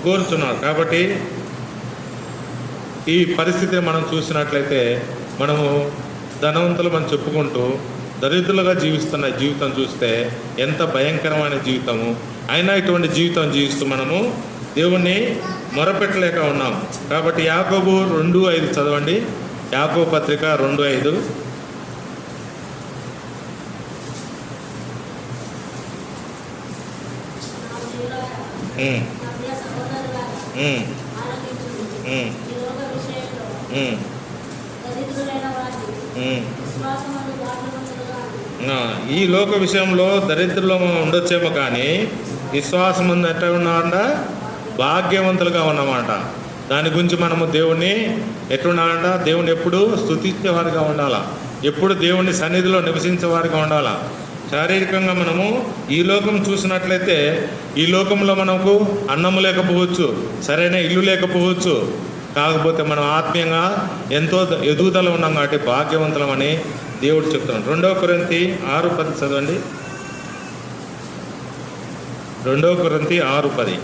కోరుతున్నాడు. కాబట్టి ఈ పరిస్థితిని మనం చూసినట్లయితే మనము ధనవంతులు మనం చెప్పుకుంటూ దరిద్రులుగా జీవిస్తున్న జీవితం చూస్తే ఎంత భయంకరమైన జీవితము. అయినా ఇటువంటి జీవితం జీవిస్తూ మనము దేవుణ్ణి మొరపెట్టలేక ఉన్నాం. కాబట్టి యాకోబు 2:5 చదవండి. యాకోబు పత్రిక 2:5. ఈ లోక విషయంలో దరిద్రులు ఉండొచ్చేమో కానీ విశ్వాసం ఉంది ఎట్లా ఉన్నామంట, భాగ్యవంతులుగా ఉన్నమాట. దాని గురించి మనము దేవుణ్ణి ఎట్లున్నామంట, దేవుణ్ణి ఎప్పుడు స్తుతించేవారిగా ఉండాలా, ఎప్పుడు దేవుణ్ణి సన్నిధిలో నివసించేవారిగా ఉండాలా. శారీరకంగా మనము ఈ లోకం చూసినట్లయితే ఈ లోకంలో మనకు అన్నము లేకపోవచ్చు, సరైన ఇల్లు లేకపోవచ్చు, కాకపోతే మనం ఆత్మీయంగా ఎంతో ఎదుగుదల ఉన్నాం కాబట్టి భాగ్యవంతులమని దేవుడు చెప్తున్నాడు. 2 కొరింథీ 6:10 చదవండి. 2 కొరింథీ 6:10.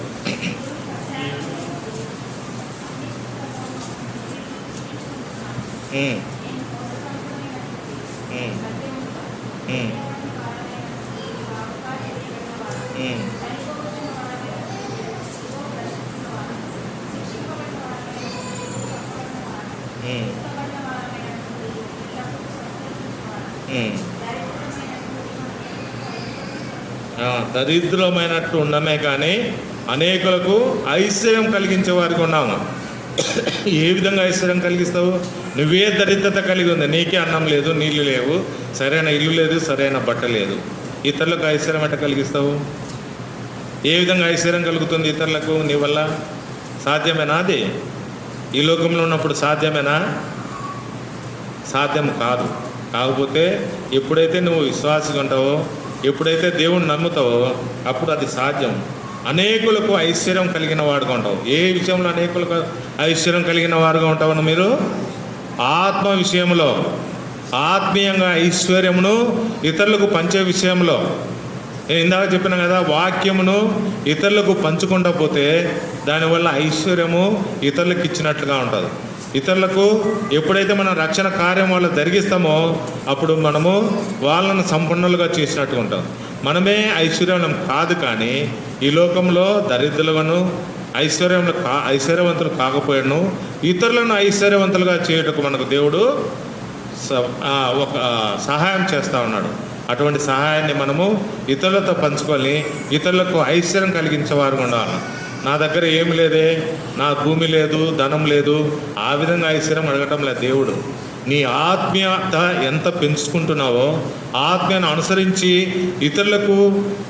దరిద్రమైనట్టు ఉండమే కానీ అనేకులకు ఐశ్వర్యం కలిగించే వారికి ఉన్నాము. ఏ విధంగా ఐశ్వర్యం కలిగిస్తావు? నువ్వే దరిద్రత కలిగి ఉంది, నీకే అన్నం లేదు, నీళ్ళు లేవు, సరైన ఇల్లు లేదు, సరైన బట్ట లేదు, ఇతరులకు ఐశ్వర్యం ఎట్లా కలిగిస్తావు? ఏ విధంగా ఐశ్వర్యం కలుగుతుంది ఇతరులకు నీ వల్ల? సాధ్యమేనా? అది ఈ లోకంలో ఉన్నప్పుడు సాధ్యమేనా? సాధ్యం కాదు. కాకపోతే ఎప్పుడైతే నువ్వు విశ్వాసంగా ఉంటావో, ఎప్పుడైతే దేవుణ్ణి నమ్ముతావో అప్పుడు అది సాధ్యం. అనేకులకు ఐశ్వర్యం కలిగిన వాడుగా ఉంటావు. ఏ విషయంలో అనేకులకు ఐశ్వర్యం కలిగిన వారుగా ఉంటావు? మీరు ఆత్మ విషయంలో, ఆత్మీయంగా ఐశ్వర్యమును ఇతరులకు పంచే విషయంలో. నేను ఇందాక చెప్పిన కదా, వాక్యమును ఇతరులకు పంచుకుంటా పోతే దానివల్ల ఐశ్వర్యము ఇతరులకు ఇచ్చినట్లుగా ఉంటుంది. ఇతరులకు ఎప్పుడైతే మనం రక్షణ కార్యం వాళ్ళు జరిగిస్తామో అప్పుడు మనము వాళ్ళను సంపన్నులుగా చేసినట్టుగా ఉంటాం. మనమే ఐశ్వర్యం కాదు, కానీ ఈ లోకంలో దరిద్రులను ఐశ్వర్యవంతులు కాకపోయాను, ఇతరులను ఐశ్వర్యవంతులుగా చేయటకు మనకు దేవుడు ఒక సహాయం చేస్తూ ఉన్నాడు. అటువంటి సహాయాన్ని మనము ఇతరులతో పంచుకొని ఇతరులకు ఐశ్వర్యం కలిగించేవారు ఉండాలి. నా దగ్గర ఏమి లేదే, నా భూమి లేదు, ధనం లేదు, ఆ విధంగా ఐశ్వర్యం అడగటం లేదు దేవుడు. నీ ఆత్మీయత ఎంత పెంచుకుంటున్నావో, ఆత్మీయను అనుసరించి ఇతరులకు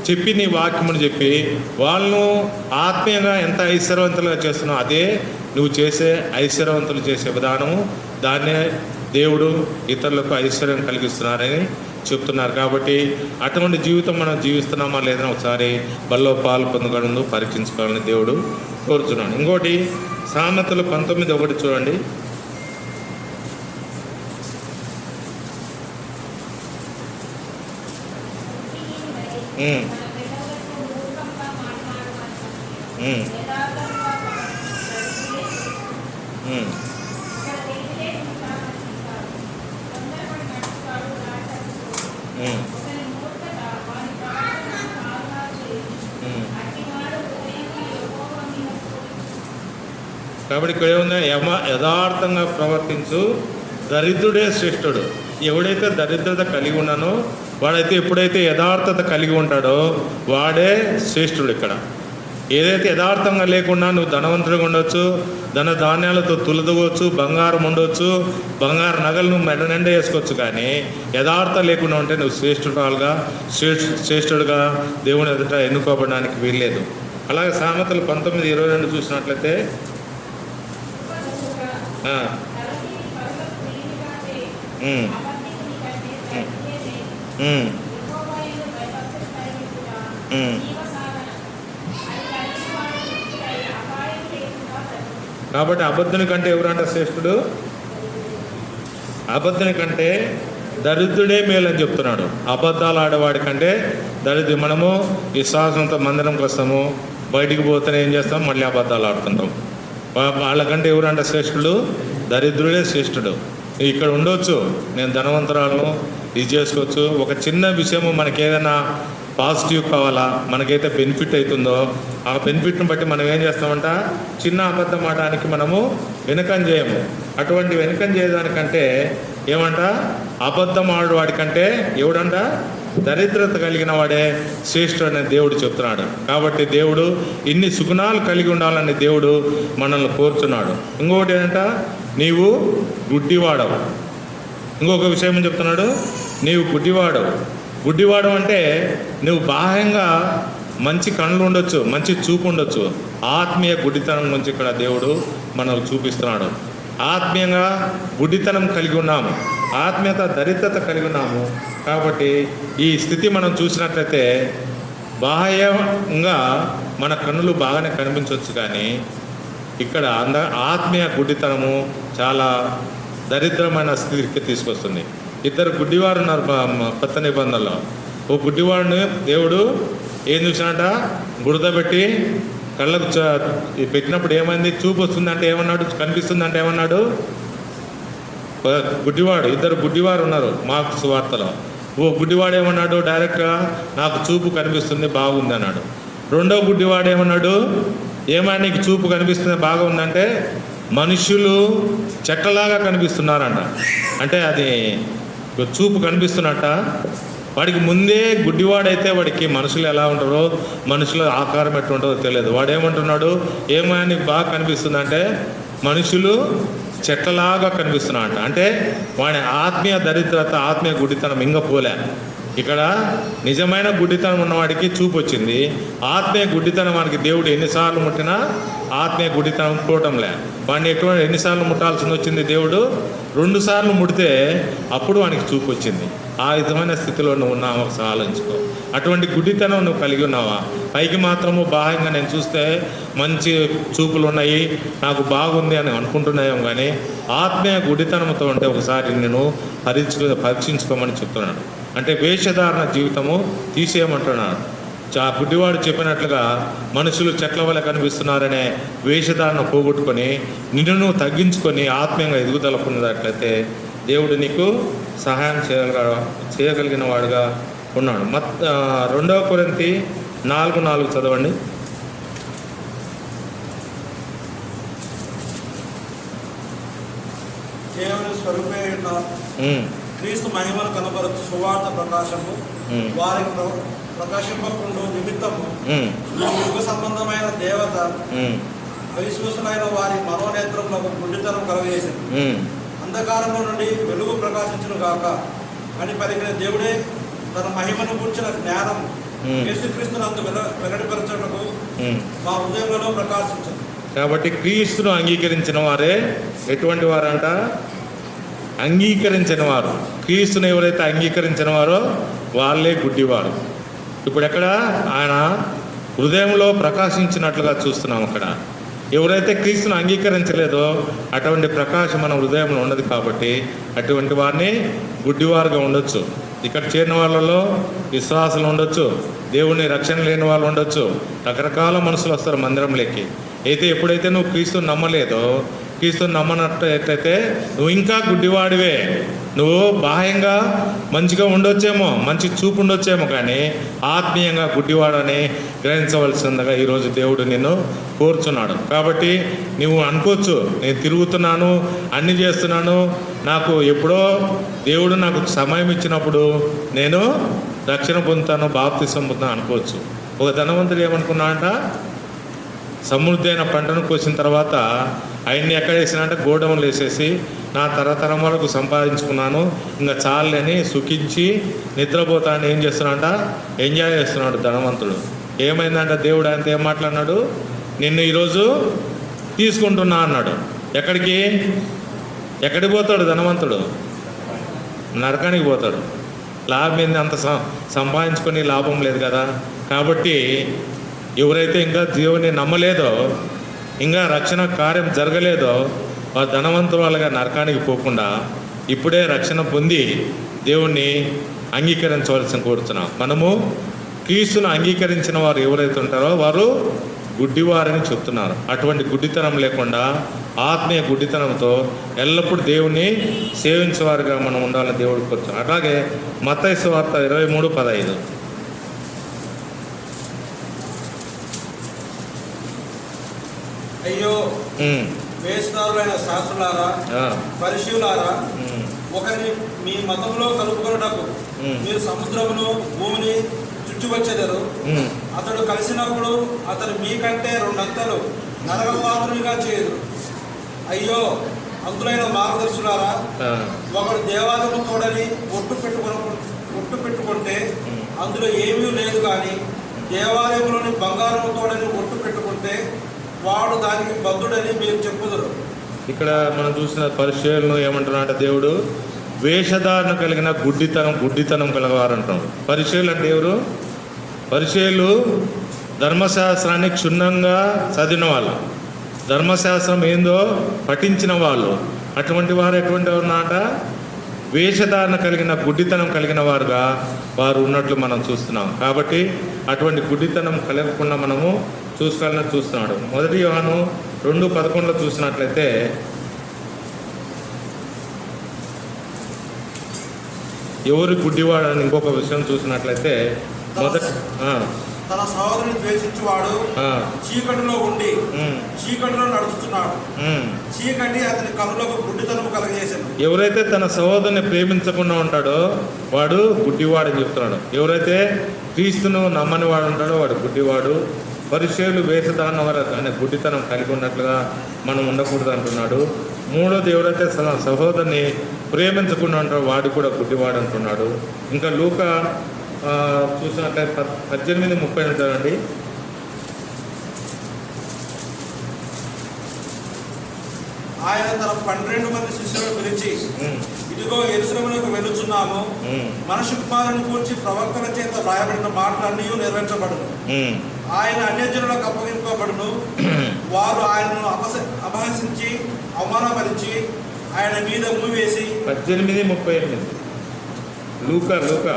చెప్పి నీ వాక్యమును చెప్పి వాళ్ళను ఆత్మీయంగా ఎంత ఐశ్వర్యవంతులుగా చేస్తున్నావు, అదే నువ్వు చేసే ఐశ్వర్యవంతులు చేసే విధానము. దాన్నే దేవుడు ఇతరులకు ఐశ్వర్యం కలిగిస్తున్నారని చెప్తున్నారు. కాబట్టి అటువంటి జీవితం మనం జీవిస్తున్నామా లేదని ఒకసారి బల్లో పాలు పొందగలను పరీక్షించుకోవాలని దేవుడు కోరుతున్నాడు. ఇంకోటి సామెతలు 19:1 చూడండి. కాబట్టి ఇక్కడ ఏముంది, యథార్థంగా ప్రవర్తించు దరిద్రుడే శ్రేష్ఠుడు. ఎవడైతే దరిద్రత కలిగి ఉన్నానో వాడైతే, ఎప్పుడైతే యథార్థత కలిగి ఉంటాడో వాడే శ్రేష్ఠుడు. ఇక్కడ ఏదైతే యథార్థంగా లేకుండా నువ్వు ధనవంతుడిగా ఉండొచ్చు, ధన ధాన్యాలతో తులదవచ్చు, బంగారం ఉండొచ్చు, బంగారు నగలు నువ్వు మెడ నిండా వేసుకోవచ్చు, కానీ యథార్థం లేకుండా ఉంటే నువ్వు శ్రేష్ఠుడుగా దేవుని ఎదుట ఎన్నుకోబడడానికి వీల్లేదు. అలాగే సామెతలు 19:22 చూసినట్లయితే కాబట్టి అబద్ధుని కంటే ఎవరంట శ్రేష్ఠుడు? అబద్ధుని కంటే దరిద్రుడే మేలని చెప్తున్నాడు. అబద్ధాలు ఆడేవాడి కంటే దరిద్రుడు. మనము విశ్వాసంతో మందిరంకి వస్తాము, బయటికి పోతేనే ఏం చేస్తాం, మళ్ళీ అబద్ధాలు ఆడుతుంటాం. వాళ్ళకంటే ఎవరంట శ్రేష్ఠుడు? దరిద్రుడే శ్రేష్ఠుడు. ఇక్కడ ఉండవచ్చు, నేను ధనవంతురాలను ఇది చేసుకోవచ్చు. ఒక చిన్న విషయము మనకి ఏదైనా పాజిటివ్ కావాలా, మనకైతే బెనిఫిట్ అవుతుందో ఆ బెనిఫిట్ని బట్టి మనం ఏం చేస్తామంట, చిన్న అబద్ధం ఆడడానికి మనము వెనుకం చేయము. అటువంటి వెనుకం చేయడానికంటే ఏమంట, అబద్ధం ఆడవాడికంటే ఎవడంట, దరిద్రత కలిగిన వాడే శ్రేష్ఠుడు అని దేవుడు చెప్తున్నాడు. కాబట్టి దేవుడు ఇన్ని సుగుణాలు కలిగి ఉండాలని దేవుడు మనల్ని కోరుతున్నాడు. ఇంకొకటి ఏంటంట, నీవు గుడ్డివాడవు. ఇంకొక విషయం చెప్తున్నాడు, నీవు గుడ్డివాడవు. గుడ్డివాడు అంటే నువ్వు బాహ్యంగా మంచి కళ్ళు ఉండొచ్చు, మంచి చూపు ఉండొచ్చు, ఆత్మీయ గుడ్డితనం నుంచి ఇక్కడ దేవుడు మనకు చూపిస్తున్నాడు. ఆత్మీయంగా గుడ్డితనం కలిగి ఉన్నాము, ఆత్మీయత దరిద్రత కలిగి ఉన్నాము. కాబట్టి ఈ స్థితి మనం చూసినట్లయితే బాహ్యంగా మన కన్నులు బాగానే కనిపించవచ్చు, కానీ ఇక్కడ ఆత్మీయ గుడ్డితనము చాలా దరిద్రమైన స్థితికి తీసుకొస్తుంది. ఇద్దరు గుడ్డివారు ఉన్నారు కొత్త నిబంధనలో. ఓ గుడ్డివాడిని దేవుడు ఏం చూసినట, బురద పెట్టి కళ్ళకు పెట్టినప్పుడు ఏమైంది, చూపు వస్తుందంటే ఏమన్నాడు, కనిపిస్తుందంటే ఏమన్నాడు, గుడ్డివాడు. ఇద్దరు గుడ్డివారు ఉన్నారు మార్కు సువార్తలో. ఓ గుడ్డివాడు ఏమన్నాడు, డైరెక్ట్గా నాకు చూపు కనిపిస్తుంది బాగుంది అన్నాడు. రెండో గుడ్డివాడు ఏమన్నాడు, ఏమైనా నీకు చూపు కనిపిస్తుంది బాగుందంటే, మనుషులు చెట్టలాగా కనిపిస్తున్నారంట. అంటే అది చూపు కనిపిస్తున్నట్ట. వాడికి ముందే గుడ్డివాడైతే వాడికి మనుషులు ఎలా ఉంటారో, మనుషుల ఆకారం ఎట్లా ఉంటుందో తెలియదు. వాడు ఏమంటున్నాడు, ఏమైనా నీకు బాగా కనిపిస్తుందంటే మనుషులు చెట్లలాగా కనిపిస్తున్నాడంట. అంటే వాడి ఆత్మీయ దరిద్రత, ఆత్మీయ గుడ్డితనం ఇంకా పోలే. ఇక్కడ నిజమైన గుడ్డితనం ఉన్నవాడికి చూపు వచ్చింది, ఆత్మీయ గుడ్డితనం వానికి దేవుడు ఎన్నిసార్లు ముట్టినా ఆత్మీయ గుడ్డితనం పోవటంలే. వాడిని ఎన్నిసార్లు ముట్టాల్సింది వచ్చింది, దేవుడు 2 సార్లు ముడితే అప్పుడు వానికి చూపు వచ్చింది. ఆ విధమైన స్థితిలో నువ్వు ఉన్నావు, ఒకసారి ఆలోచించుకో. అటువంటి గుడ్డితనం నువ్వు కలిగి ఉన్నావా? పైకి మాత్రము బాహ్యంగా నేను చూస్తే మంచి చూపులు ఉన్నాయి, నాకు బాగుంది అని అనుకుంటున్నాయేమో, కానీ ఆత్మీయ గుడ్డితనంతో ఉంటే ఒకసారి నేను పరీక్షించుకోమని చెప్తున్నాను. అంటే వేషధారణ జీవితము తీసేయమంటున్నాను. గుడ్డివాడు చెప్పినట్లుగా మనుషులు చెట్ల వల్ల కనిపిస్తున్నారనే వేషధారణ పోగొట్టుకొని నిన్ను తగ్గించుకొని ఆత్మీయంగా ఎదుగుదల పొందినట్లయితే దేవుడు నీకు సహాయం చేయగలిగిన వాడుగా ఉన్నాడు. 2 కొరింథీ 4:4 చదవండి. దేవుని స్వరూపే క్రీస్తు మహిమను కనబరచు సువార్త ప్రకాశము వారికి ప్రకాశింపకుండా నిమిత్తము యుగ సంబంధమైన దేవత అవిశ్వసులైన వారి మనోనేత్రంలో గుడ్డితనం కలగజేసింది. అంధకారంలో నుండి వెలుగు ప్రకాశించును గాక అని పలికిన దేవుడే తన మహిమను కూర్చిన జ్ఞానం యేసుక్రీస్తునందు వెల్లడిపరచుటకు మా హృదయంలో ప్రకాశించదు. కాబట్టి క్రీస్తును అంగీకరించిన వారే ఎటువంటి వారంట? అంగీకరించిన వారు. క్రీస్తును ఎవరైతే అంగీకరించిన వారో వాళ్ళే గుడ్డివారు. ఇప్పుడు ఎక్కడ ఆయన హృదయంలో ప్రకాశించినట్లుగా చూస్తున్నాం. అక్కడ ఎవరైతే క్రీస్తును అంగీకరించలేదో అటువంటి ప్రకాశం మన హృదయంలో ఉండదు. కాబట్టి అటువంటి వారిని గుడ్డివారుగా ఉండొచ్చు. ఇక్కడ చేరిన వాళ్ళలో విశ్వాసాలు ఉండొచ్చు, దేవుని రక్షణ లేని వాళ్ళు ఉండొచ్చు, రకరకాల మనుషులు వస్తారు మందిరంలోకి. అయితే ఎప్పుడైతే నువ్వు క్రీస్తుని నమ్మలేదో, క్రీస్తుని నమ్మనట్టయితే నువ్వు ఇంకా గుడ్డివాడివే. నువ్వు బాహ్యంగా మంచిగా ఉండొచ్చేమో, మంచి చూపు ఉండొచ్చేమో, కానీ ఆత్మీయంగా గుడ్డివాడని గ్రహించవలసిందిగా ఈరోజు దేవుడు నిన్ను కోరుచున్నాడు. కాబట్టి నువ్వు అనుకోవచ్చు, నేను తిరుగుతున్నాను, అన్ని చేస్తున్నాను, నాకు ఎప్పుడో దేవుడు నాకు సమయం ఇచ్చినప్పుడు నేను రక్షణ పొందుతాను, బాప్తిసం పొందుతాను అనుకోవచ్చు. ఒక ధనవంతుడు ఏమనుకున్నా అంట, సమృద్ధి అయిన పంటను కోసిన తర్వాత ఆయన్ని ఎక్కడ వేసినంటే గోడౌన్లు వేసేసి నా తరతరం వరకు సంపాదించుకున్నాను, ఇంకా చాలని సుఖించి నిద్రపోతానని ఏం చేస్తున్నాడంట, ఎంజాయ్ చేస్తున్నాడు ధనవంతుడు. ఏమైందంట, దేవుడు ఆయనతో ఏం మాట్లాడినాడు, నిన్ను ఈరోజు తీసుకుంటున్నా అన్నాడు. ఎక్కడికి పోతాడు ధనవంతుడు? నరకానికి పోతాడు. లాభం ఏంది, అంత సంపాదించుకొని లాభం లేదు కదా. కాబట్టి ఎవరైతే ఇంకా దేవుని నమ్మలేదో, ఇంకా రక్షణ కార్యం జరగలేదో, ఆ ధనవంతుల వాళ్ళగా నరకానికి పోకుండా ఇప్పుడే రక్షణ పొంది దేవుణ్ణి అంగీకరించవలసిన కోరుతున్నాం. మనము క్రీస్తును అంగీకరించిన వారు ఎవరైతే ఉంటారో వారు గుడ్డివారని చెప్తున్నారు. అటువంటి గుడ్డితనం లేకుండా ఆత్మీయ గుడ్డితనంతో ఎల్లప్పుడూ దేవుణ్ణి సేవించేవారుగా మనం ఉండాలని దేవుడికి కోరుతున్నాం. అలాగే మత్తయి సువార్త 23:15. అయ్యో వేషధారులైన శాస్త్రులారా, పరిశీలారా, ఒకరిని మీ మతంలో కలుపుకొనుటకు మీరు సముద్రమును భూమిని చుట్టువచ్చెదరు. అతడు కలిసినప్పుడు అతడు మీకంటే 2 అంతలు నరకపాత్రునిగా చేయదు. అయ్యో అందులైన మార్గదర్శులారా, ఒకడు దేవాలయము తోడని ఒట్టు పెట్టుకుంటే అందులో ఏమీ లేదు, కానీ దేవాలయంలోని బంగారము తోడని ఒట్టు పెట్టుకుంటే వాడు దానికి బద్ధుడని మీరు చెప్పుదురు. ఇక్కడ మనం చూసిన పరిచయాలను ఏమంటున్నాడంటే దేవుడు వేషధారణ కలిగిన గుడ్డితనం కలవారంటాం. పరిచయాలు అంటే ఎవరు? పరిచయాలు ధర్మశాస్త్రాన్ని క్షుణ్ణంగా చదివిన వాళ్ళు, ధర్మశాస్త్రం ఏందో పఠించిన వాళ్ళు. అటువంటి వారు ఎటువంటి వారున్నట, వేషధారణ కలిగిన గుడ్డితనం కలిగిన వారుగా వారు ఉన్నట్లు మనం చూస్తున్నాం. కాబట్టి అటువంటి గుడ్డితనం కలగకుండా మనము చూసుకోవాలని చూస్తున్నాడు. 1 యోహాను 2:11 చూసినట్లయితే, ఎవరు గుడ్డివాడని ఇంకొక విషయం చూసినట్లయితే, తన సహోదరుని ద్వేషించువాడు చీకటిలో ఉండి చీకటిలో నడుస్తున్నాడు, చీకటి అతని కనులకు గుడ్డితనము కలగజేసాడు. ఎవరైతే తన సహోదరుని ప్రేమించకుండా ఉంటాడో వాడు గుడ్డివాడని చెప్తున్నాడు. ఎవరైతే క్రీస్తును నమ్మని వాడు ఉంటాడో వాడు గుడ్డివాడు. పరిచయులు వేషధారణ అనే గుడ్డితనం కలిగి ఉన్నట్లుగా మనం ఉండకూడదు అంటున్నాడు. 3వది ఎవరైతే సహోదరుని ప్రేమించకుండా ఉంటాడో వాడు కూడా గుడ్డివాడు అంటున్నాడు. ఇంకా లూకా చూసినట్లయితే 18:30 ఉంటాడండి. ఆయన తన 12 మంది శిష్యులను పిలిచి, ఇదిగో యెరూషలేమునకు వెళుచున్నాము, మనుష్య కుమారుని గూర్చి ప్రవక్తల చేత రాయబడిన మాటలన్నీ నెరవేర్చబడును. ఆయన అన్యజనులకు అప్పగింపబడును. వారు ఆయనను అపహసించి అవమానపరిచి ఆయన మీద మూవేసి. 18:38 లూకా లూకా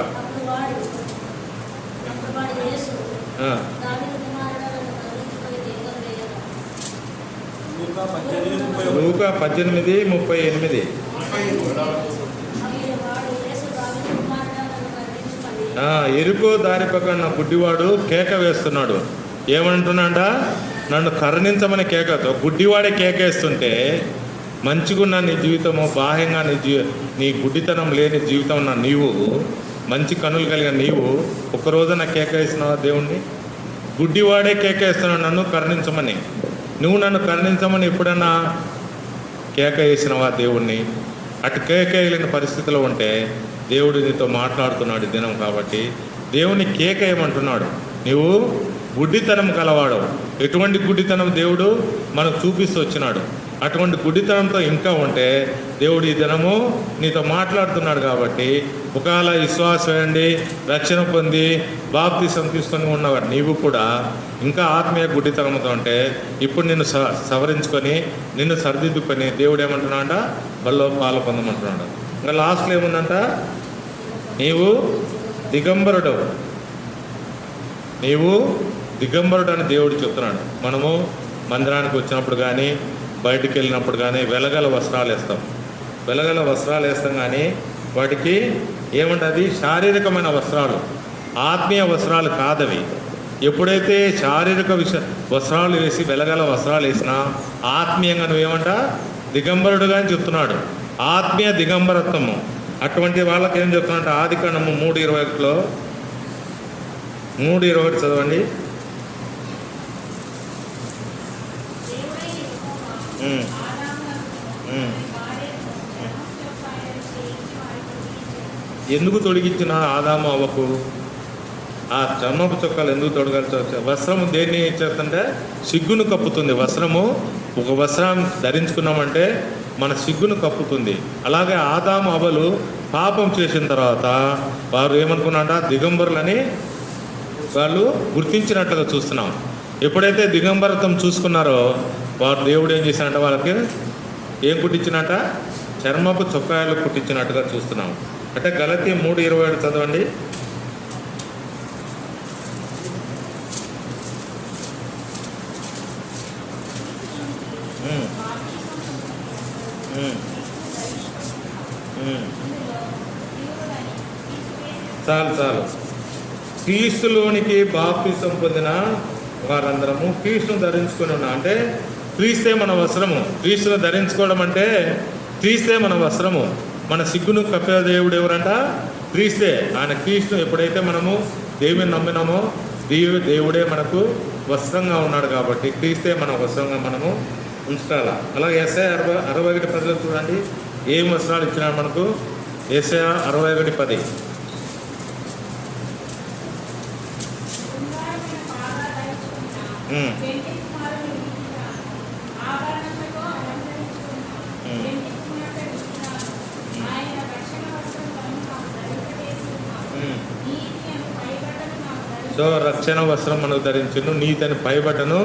18:38. ఎరుకో దారి పక్కన గుడ్డివాడు కేక వేస్తున్నాడు. ఏమంటున్నాడ, నన్ను కరుణించమని కేకతో గుడ్డివాడే కేక వేస్తుంటే, మంచిగున్న నీ జీవితము, బాహ్యంగా నీ గుడ్డితనం లేని జీవితం ఉన్న నీవు, మంచి కనులు కలిగిన నీవు ఒక్కరోజున కేక వేసినావా దేవుణ్ణి? గుడ్డివాడే కేక వేస్తున్నాడు నన్ను కరుణించమని. నువ్వు నన్ను కరుణించమని ఎప్పుడన్నా కేక వేసినవా దేవుణ్ణి? అటు కేకేయలేని పరిస్థితిలో ఉంటే దేవుడు నీతో మాట్లాడుతున్నాడు ఈ దినం. కాబట్టి దేవుని కేకేయమంటున్నాడు. నీవు గుడ్డితనం కలవాడు. ఎటువంటి గుడ్డితనం దేవుడు మనకు చూపిస్తూ వచ్చినాడు. అటువంటి గుడ్డితనంతో ఇంకా ఉంటే దేవుడు ఈ దినము నీతో మాట్లాడుతున్నాడు. కాబట్టి ఒకవేళ విశ్వాసం వేయండి, రక్షణ పొంది బాప్తిసం తీసుకొని ఉన్నవాడు నీవు కూడా ఇంకా ఆత్మీయ గుడ్డితనంతో ఉంటే ఇప్పుడు నిన్ను సవరించుకొని నిన్ను సరిదిద్దుకొని దేవుడు ఏమంటున్నాడ బల్లో పాలు పొందమంటున్నాడు. ఇంకా లాస్ట్లో ఏముందంట, నీవు దిగంబరుడు, నీవు దిగంబరుడు అని దేవుడు చెప్తున్నాడు. మనము మందిరానికి వచ్చినప్పుడు కానీ బయటికి వెళ్ళినప్పుడు కానీ వెలగల వస్త్రాలు వేస్తాం. వెలగల వస్త్రాలు వేస్తాం కానీ వాటికి ఏముంటుంది, శారీరకమైన వస్త్రాలు, ఆత్మీయ వస్త్రాలు కాదవి. ఎప్పుడైతే శారీరక వస్త్రాలు వేసి వెలగల వస్త్రాలు వేసినా ఆత్మీయంగా నువ్వేమంట దిగంబరుడుగా అని చెప్తున్నాడు. ఆత్మీయ దిగంబరత్వము. అటువంటి వాళ్ళకి ఏం చెప్తున్నట్టు ఆదికాండము 3:21 3:21 చదవండి. ఎందుకు తొడిగించిన ఆదాము అవ్వకు ఆ చర్మపు చొక్కాలు ఎందుకు తొడగాల్సి వచ్చాయి? వస్త్రము దేన్ని చేస్తుంటే సిగ్గును కప్పుతుంది. వస్త్రము ఒక వస్త్రం ధరించుకున్నామంటే మన సిగ్గును కప్పుతుంది. అలాగే ఆదాము అవ్వలు పాపం చేసిన తర్వాత వారు ఏమనుకున్నారట, దిగంబరులని వాళ్ళు గుర్తించినట్లుగా చూస్తున్నాం. ఎప్పుడైతే దిగంబరత్వం చూసుకున్నారో వారు దేవుడు ఏం చేశారంట, వాళ్ళకి ఏం కుట్టించినట్ట, చర్మపు చొక్కాయలు కుట్టించినట్టుగా చూస్తున్నాం. అంటే గలతీ 3:27 చదవండి. చాలు క్రీస్తులోనికి బాప్తిసం పొందిన వారందరము క్రీస్తును ధరించుకొని ఉన్నాం. అంటే క్రీస్తే మన వస్త్రము. క్రీస్తును ధరించుకోవడం అంటే క్రీస్తే మన వస్త్రము. మన సిగ్గును కప్పే దేవుడు ఎవరంట, క్రీస్తే. ఆయన క్రీస్తును ఎప్పుడైతే మనము దేవుని నమ్మినామో దేవుడే మనకు వస్త్రంగా ఉన్నాడు. కాబట్టి క్రీస్తే మన వస్త్రంగా మనము ఉంచుకోవాలి. అలాగే యెషయా 61:10 చూడండి, ఏం వస్త్రాలు ఇచ్చినాడు మనకు. యెషయా 61:10 సో రక్షణ వస్త్రం మనకు ధరించును, నీతి అని పైబట్టను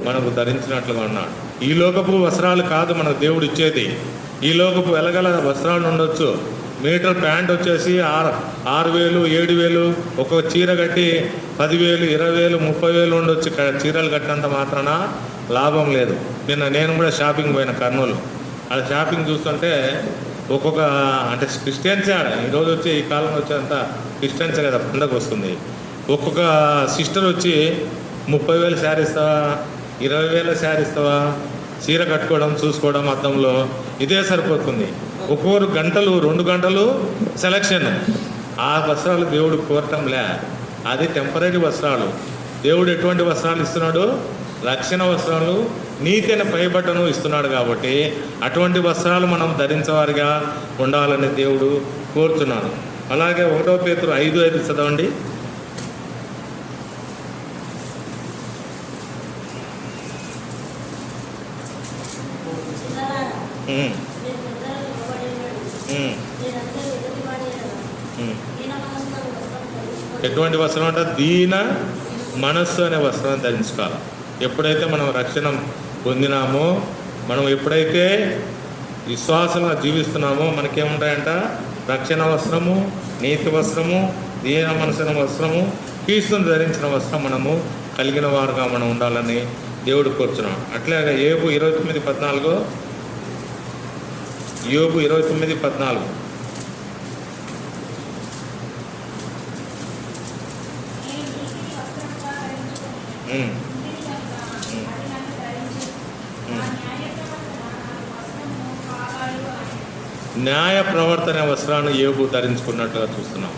మనకు ధరించినట్లుగా ఉన్నాడు. ఈ లోకపు వస్త్రాలు కాదు మనకు దేవుడు ఇచ్చేది. ఈ లోకపు వెలగల వస్త్రాలు ఉండొచ్చు. మీటర్ ప్యాంట్ వచ్చేసి 6,000 7,000, ఒక్కొక్క చీర కట్టి 10,000 20,000 30,000 ఉండొచ్చు. చీరలు కట్టినంత మాత్రాన లాభం లేదు. నేను కూడా షాపింగ్ పోయిన కర్నూలు. అలా షాపింగ్ చూస్తుంటే ఒక్కొక్క అంటే క్రిస్టియన్సే ఈరోజు వచ్చి ఈ కాలంలో వచ్చేంత క్రిస్టియన్సే కదా పండగ వస్తుంది. ఒక్కొక్క సిస్టర్ వచ్చి 30,000 శారీ ఇస్తావా, 20,000 శారీ ఇస్తావా, చీర కట్టుకోవడం చూసుకోవడం అద్దంలో ఇదే సరిపోతుంది. ఒక్కొక్కరు గంటలు 2 గంటలు సెలక్షన్. ఆ వస్త్రాలు దేవుడు కోరటంలే, అది టెంపరీ వస్త్రాలు. దేవుడు ఎటువంటి వస్త్రాలు ఇస్తున్నాడు, రక్షణ వస్త్రాలు, నీతిని పైబట్టను ఇస్తున్నాడు. కాబట్టి అటువంటి వస్త్రాలు మనం ధరించేవారిగా ఉండాలని దేవుడు కోరుతున్నాడు. అలాగే 1 పేతురు 5:5 చదవండి. ఎటువంటి వస్త్రం అంటే దీన మనస్సు అనే వస్త్రం ధరించుకోవాలి. ఎప్పుడైతే మనం రక్షణ పొందినామో, మనం ఎప్పుడైతే విశ్వాసంగా జీవిస్తున్నామో మనకేముంటాయంట, రక్షణ వస్త్రము, నీతి వస్త్రము, దీన మనసు అనే వస్త్రము, క్రీస్తును ధరించిన వస్త్రం మనము కలిగిన వారుగా మనం ఉండాలని దేవుడు కోరుచున్నాం. అట్లాగే యోబు 29:14 యోబు 29:14 న్యాయ ప్రవర్తన వస్త్రాన్ని యోబు ధరించుకున్నట్లుగా చూస్తున్నాం.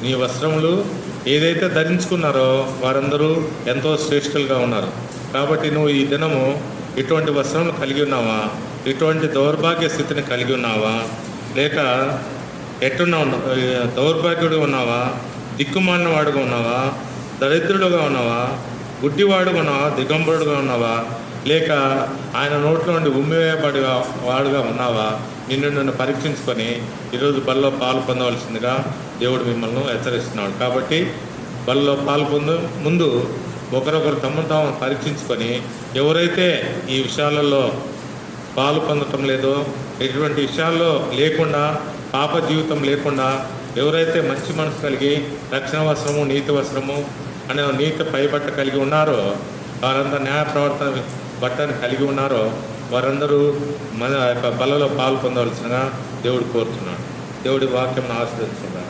నీ వస్త్రములు ఏదైతే ధరించుకున్నారో వారందరూ ఎంతో శ్రేష్ఠులుగా ఉన్నారు. కాబట్టి నువ్వు ఈ దినము ఇటువంటి వస్త్రములు కలిగి ఉన్నావా, ఇటువంటి దౌర్భాగ్య స్థితిని కలిగి ఉన్నావా, లేక ఎట్టున్నావు? దౌర్భాగ్యుడిగా ఉన్నావా? దిక్కుమాలిన వాడుగా ఉన్నావా? దరిద్రుడుగా ఉన్నావా? గుడ్డివాడుగా ఉన్నావా? దిగంబరుడుగా ఉన్నావా? లేక ఆయన నోట్లో నుండి ఉమ్మివేయబడి వాడుగా ఉన్నావా? నిన్ను పరీక్షించుకొని ఈరోజు బల్లో పాలు పొందవలసిందిగా దేవుడు మిమ్మల్ని హెచ్చరిస్తున్నాడు. కాబట్టి బల్లో పాలు ముందు ఒకరొకరు తమను తాము పరీక్షించుకొని ఎవరైతే ఈ విషయాలలో పాలు పొందటం లేదో, ఎటువంటి విషయాల్లో లేకుండా, పాప జీవితం లేకుండా ఎవరైతే మంచి మనసు కలిగి రక్షణ వస్త్రము, నీతి వస్త్రము అనే నీతి పైబట్ట కలిగి ఉన్నారో, వారందరూ న్యాయ ప్రవర్తన బట్టను కలిగి ఉన్నారో వారందరూ మన యొక్క బలలో పాలు పొందవలసినగా దేవుడు కోరుతున్నాడు. దేవుడి వాక్యం ఆశ్రదిస్తున్నారు.